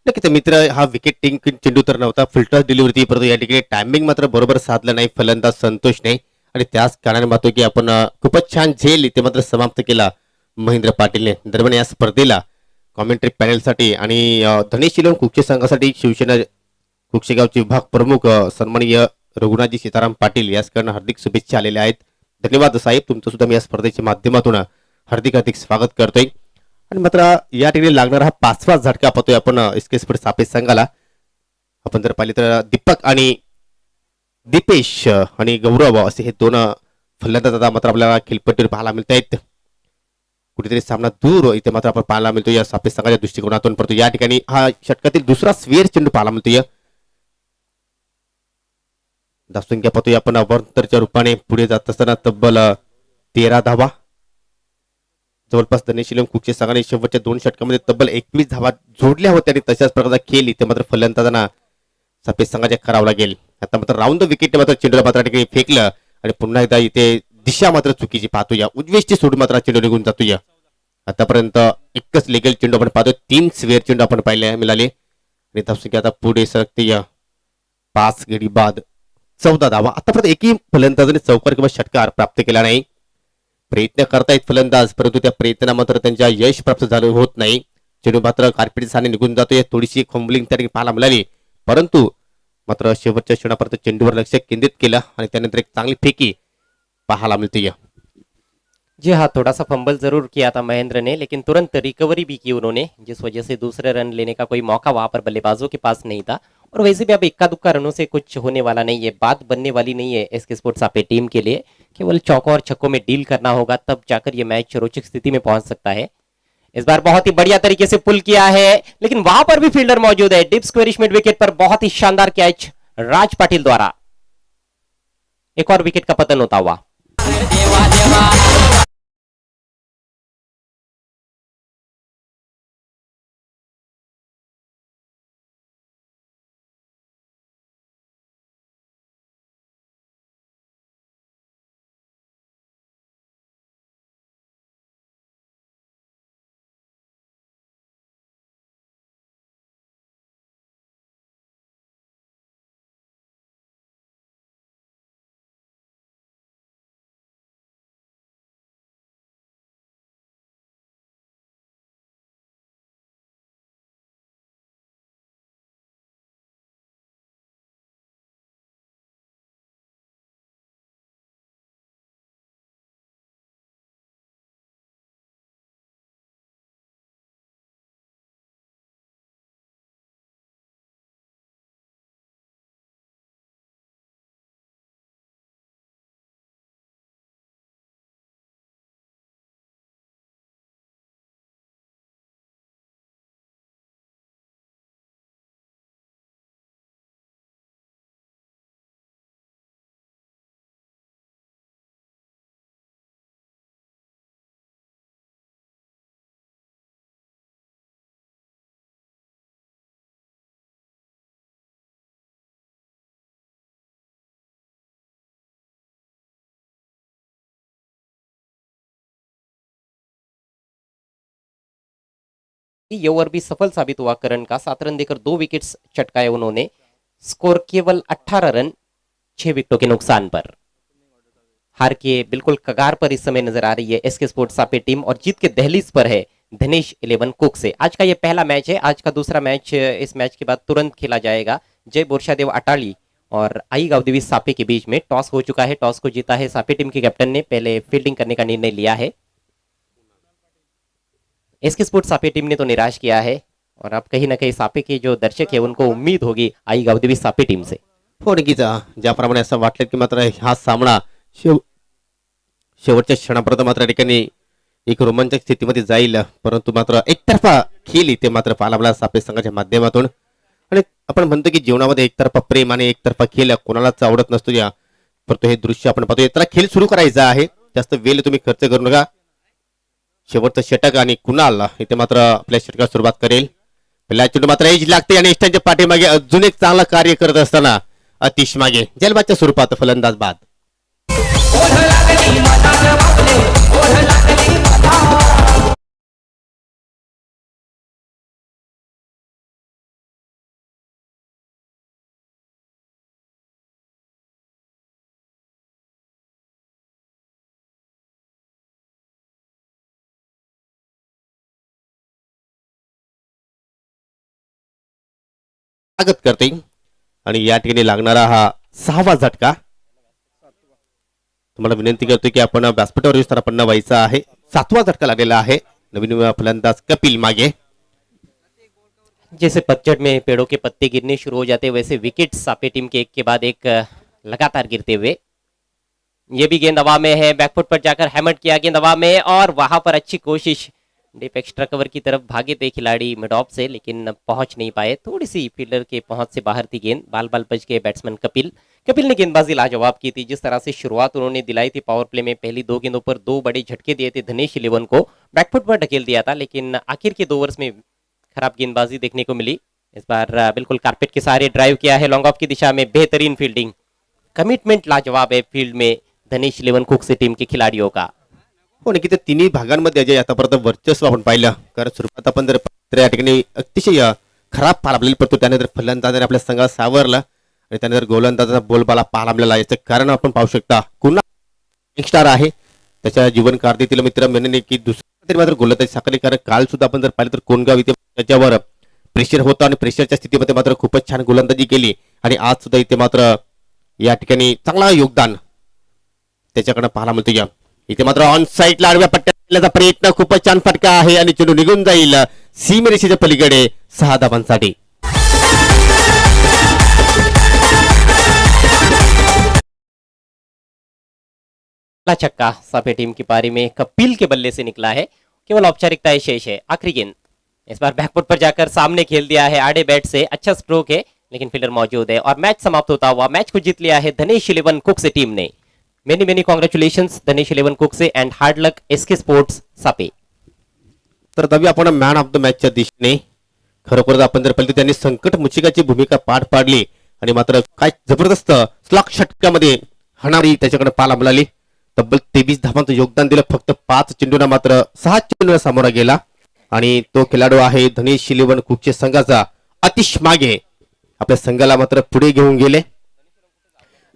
नक्कीच मित्र, हा विकेट टेकिंग चेंडू तर नव्हता, फिल्टर डिलिव्हरी, परंतु या ठिकाणी टायमिंग मात्र बरोबर साधलं नाही फलंदाज संतोष नाही. आणि त्याच कारणाने पाहतो की आपण खूपच छान झेल इथे मात्र समाप्त केला महेंद्र पाटीलने. दरम्यान या स्पर्धेला कॉमेंट्री पॅनलसाठी आणि धनेश शिलोन कुक्षे संघासाठी शिवसेना कुक्षेगावचे विभाग प्रमुख सन्माननीय रघुनाथजी सीताराम पाटील यासकडनं हार्दिक शुभेच्छा आलेल्या आहेत. धन्यवाद साहेब, तुमचं सुद्धा मी या स्पर्धेच्या माध्यमातून हार्दिक हार्दिक स्वागत करतोय. आणि मात्र या ठिकाणी लागणारा हा 5वा झटका पाहतोय आपण एसके स्पोर्ट्स सापे संघाला. आपण जर पाहिले तर दीपक आणि दीपेश आणि गौरव असे हे 2 फलंदाज आता मात्र आपल्याला खेळपट्टीवर पाहायला मिळत आहेत. कुठेतरी सामना दूर इथे मात्र आपण पाहायला मिळतो या सापे संघाच्या दृष्टिकोनातून, परंतु या ठिकाणी हा षटकातील दुसरा स्वेअर चेंडू पाहायला मिळतोय. धावसंख्या पाहतोय आपण अवंतरच्या रूपाने पुढे जात असताना तब्बल 13 धावा. जवळपास धनेश शिलोन कुक्षे संघाने शेवटच्या 2 षटकामध्ये तब्बल 21 धावा जोडल्या होत्या आणि तशाच प्रकारचा खेळ इथे मात्र फलंदाजांना सापे संघाच्या करावा लागेल. आता मात्र राऊंड द विकेट मात्र चेंडूला मात्र ठिकाणी फेकलं आणि पुन्हा एकदा इथे दिशा मात्र चुकीची पाहतोय. उजवीची सोडून मात्र चेंडू निघून जातोय. आतापर्यंत एकच लेगल चेंडू आपण पाहतोय, 3 स्वेअर चेंडू आपण पाहिले मिळाले आणि धावसंख्या आता पुढे सरकते 5 गडी बाद 14 धावा. आतापर्यंत एकही फलंदाजाने चौकार किंवा षटकार प्राप्त केला नाही. प्रयत्न करतायत फलंदाज, परंतु त्या प्रयत्नाला मात्र त्यांच्या यश प्राप्त झालं होत नाही. चेंडू मात्र कार्पेट साने निघून जातोय. थोडीशी फंबलिंग त्या ठिकाणी पाहायला मिळाली, परंतु मात्र शेवटच्या क्षणापर्यंत चेंडूवर लक्ष केंद्रित केलं आणि त्यानंतर एक चांगली फेकी पाहायला मिळते. जी हाँ, थोड़ा सा फंबल जरूर किया था महेंद्र ने, लेकिन तुरंत रिकवरी भी की उन्होंने, जिस वजह से दूसरे रन लेने का कोई मौका वहां पर बल्लेबाजों के पास नहीं था। और वैसे भी अब इक्का दुक्का रनों से कुछ होने वाला नहीं है, बात बनने वाली नहीं है एसके स्पोर्ट्स आपे टीम के लिए। केवल चौकों और छक्कों में डील करना होगा, तब जाकर ये मैच रोचक स्थिति में पहुंच सकता है। इस बार बहुत ही बढ़िया तरीके से पुल किया है, लेकिन वहां पर भी फील्डर मौजूद है। डिप स्क्वेरिश मिड विकेट पर बहुत ही शानदार कैच राज पाटिल द्वारा। एक और विकेट का पतन होता हुआ। देवा देवा ये ओवर भी सफल साबित हुआ करण का। 7 रन देकर 2 विकेट्स चटकाए उन्होंने। स्कोर केवल 18 रन 6 विकेटों के नुकसान पर। हार के बिल्कुल कगार पर इस समय नजर आ रही है एसके स्पोर्ट्स सापे टीम और जीत के दहलीज पर है धनेश 11 कुक से। आज का ये पहला मैच है। आज का दूसरा मैच इस मैच के बाद तुरंत खेला जाएगा। जय बोरशादेव अटाली और आई गावदेवी सापे के बीच में टॉस हो चुका है। टॉस को जीता है सापे टीम के कैप्टन ने। पहले फील्डिंग करने का निर्णय लिया है। एसके स्पोर्ट्स सापे टीम ने तो निराश किया है और अब कहीं ना कहीं सापे के जो दर्शक है उनको उम्मीद होगी आई गावदेवी सापे टीम से। हो नक्कीच ज्याप्रमाणे असं वाटलं की मात्र हा सामना शेवटच्या क्षणापर्यंत मात्र या ठिकाणी एक रोमांचक स्थितीमध्ये जाईल, परंतु मात्र एकतर्फा खेळ इथे मात्र पाहायला सापे संघाच्या माध्यमातून. आणि आपण म्हणतो की जीवनामध्ये एकतर्फा प्रेम आणि एकतर्फा खेळ कोणालाच आवडत नसतो या, परंतु हे दृश्य आपण पाहतो. त्याला खेळ सुरू करायचा आहे, जास्त वेळ तुम्ही खर्च करू नका. शेवटचं षटक आणि कुणाल इथे मात्र आपल्या षटकाला सुरुवात करेल. पहिला चेंडू मात्र एज लागते आणि इष्टांच्या पाठीमागे अजून एक चांगला कार्य करत असताना अतिश मागे जलबाच्या स्वरूपात फलंदाज बाद. स्वागत करते आणि या ठिकाणी लागणारा हा 6वा झटका. तुम्हाला विनंती करतो की आपण व्यासपीठावर विस्तारापन्न व्हायचं आहे. 7वा झटका लागलेला आहे. नवीन फलंदाज कपिल मागे. जैसे पतझड़ में पेड़ों के पत्ते गिरने शुरू हो जाते वैसे विकेट सापे टीम के एक के बाद एक लगातार गिरते हुए। ये भी गेंद हवा में है। बैकफुट पर जाकर हैमर किया गेंद हवा में और वहां पर अच्छी कोशिश। डीप एक्स्ट्रा कवर की तरफ भागे थे खिलाड़ी मिड ऑफ से लेकिन पहुंच नहीं पाए। थोड़ी सी फील्डर के पहुंच से बाहर थी गेंद। बाल बाल बच गए बैट्समैन कपिल ने गेंदबाजी लाजवाब की थी। जिस तरह से शुरुआत उन्होंने दिलाई थी पावर प्ले में, पहली 2 गेंदों पर 2 बड़े झटके दिए थे धनेश 11 को। बैकफुट पर ढकेल दिया था लेकिन आखिर के 2 ओवर्स में खराब गेंदबाजी देखने को मिली। इस बार बिल्कुल कारपेट के सहारे ड्राइव किया है लॉन्ग ऑफ की दिशा में। बेहतरीन फील्डिंग, कमिटमेंट लाजवाब है फील्ड में धनेश 11 कुक से टीम के खिलाड़ियों का। हो नक्की. तिन्ही भागांमध्ये अजय आतापर्यंत वर्चस्व आपण पाहिलं, कारण सुरुवात आपण जर या ठिकाणी अतिशय खराब पाहायला पडतो. त्यानंतर फलंदाजाने आपल्या संघाला सावरला आणि त्यानंतर गोलंदाजाचा बोलबाला पाहायला याचं कारण आपण पाहू शकता. कुणा एक स्टार आहे त्याच्या जीवन कारकिर्दीतील मित्र म्हणणे की दुसऱ्या तरी मात्र गोलंदाजी साकारली, कारण काल सुद्धा आपण जर पाहिलं तर कोणगाव इथे त्याच्यावर प्रेशर होतं आणि प्रेशरच्या स्थितीमध्ये मात्र खूपच छान गोलंदाजी केली आणि आज सुद्धा इथे मात्र या ठिकाणी चांगला योगदान त्याच्याकडे पाहायला मिळतं. या इथे मात्र ऑन साईडला आडव्या पट्ट्याचा प्रयत्न, खूपच छान फटका आहे आणि चेंडू निघून जाईल सीमरेषेच्या पलीकडे 6 धावांसाठी. छक्का सापे टीम की पारी में कपिल के बल्ले से निकला है। केवल औपचारिकता शेष है। आखिरी गेंद इस बार बैकफुट पर जाकर सामने खेल दिया है आड़े बैट से। अच्छा स्ट्रोक है लेकिन फील्डर मौजूद है और मैच समाप्त होता हुआ मैच को जीत लिया है धनेश 11 कुक से टीम ने। मेनी कॉन्ग्रेचुलेशन्स धनेश 11 कुक से एंड हार्ड लक एसके स्पोर्ट्स सापे. तर दबी आपण मॅन ऑफ द मॅचच्या दिशेने खरोखरच आपण जर पाहिलं त्यांनी संकट मुचिकाची भूमिका पार पाडली आणि मात्र काय जबरदस्त स्लॉक षटकामध्ये हाणारी त्याच्याकडे पाहायला मिळाली. तब्बल 23 धावांचं योगदान दिलं. फक्त 5 चेंडूंना मात्र 6 चेंडूंना सामोरा गेला आणि तो खेळाडू आहे धनेश 11 कुकचे संघाचा अतिश मागे. आपल्या संघाला मात्र पुढे घेऊन गेले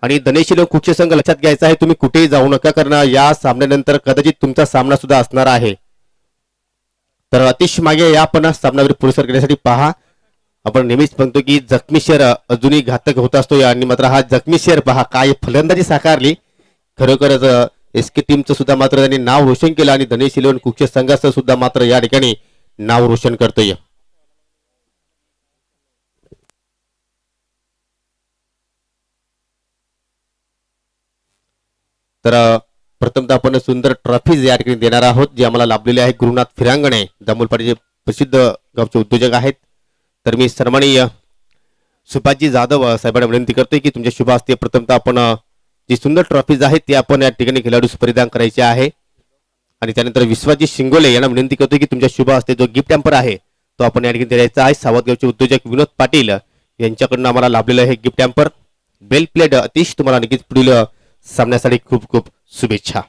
आणि धनेश 11 कुकचे संघ लक्षात घ्यायचा आहे, तुम्ही कुठेही जाऊ नका, कारण या सामन्यानंतर कदाचित तुमचा सामना सुद्धा असणार आहे. तर अतिश मागे या पण सामनावर पुरस्कार करण्यासाठी पहा. आपण नेहमीच म्हणतो की जखमी शेर अजूनही घातक होत असतो आणि मात्र हा जखमी शेर पहा काय फलंदाजी साकारली. खरोखरच एसके टीमचं सुद्धा मात्र त्यांनी नाव रोशन केलं आणि धनेश 11 कुकच्या संघाचं सुद्धा मात्र या ठिकाणी नाव रोशन करतोय. तर प्रथमतः आपण सुंदर ट्रॉफीज या ठिकाणी देणार आहोत जे आम्हाला लाभलेले आहे गुरुनाथ फिरांगणे, दामोलपाटीचे प्रसिद्ध गावचे उद्योजक आहेत. तर मी सन्माननीय सुभाषजी जाधव साहेबांना विनंती करतोय की तुमच्या शुभ हस्ते प्रथमतः आपण जी सुंदर ट्रॉफीज आहेत ती आपण या ठिकाणी खेळाडूस परिधान करायचे आहे. आणि त्यानंतर विश्वजी शिंगोले यांना विनंती करतोय की तुमच्या शुभ हस्ते जो गिफ्ट हॅम्पर आहे तो आपण या ठिकाणी द्यायचा आहे. सावतगावचे उद्योजक विनोद पाटील यांच्याकडून आम्हाला लाभलेलं आहे गिफ्ट हॅम्पर. वेल प्लेड अतिश. तुम्हाला नक्कीच पुढील सामन्यासाठी खूप खूप शुभेच्छा.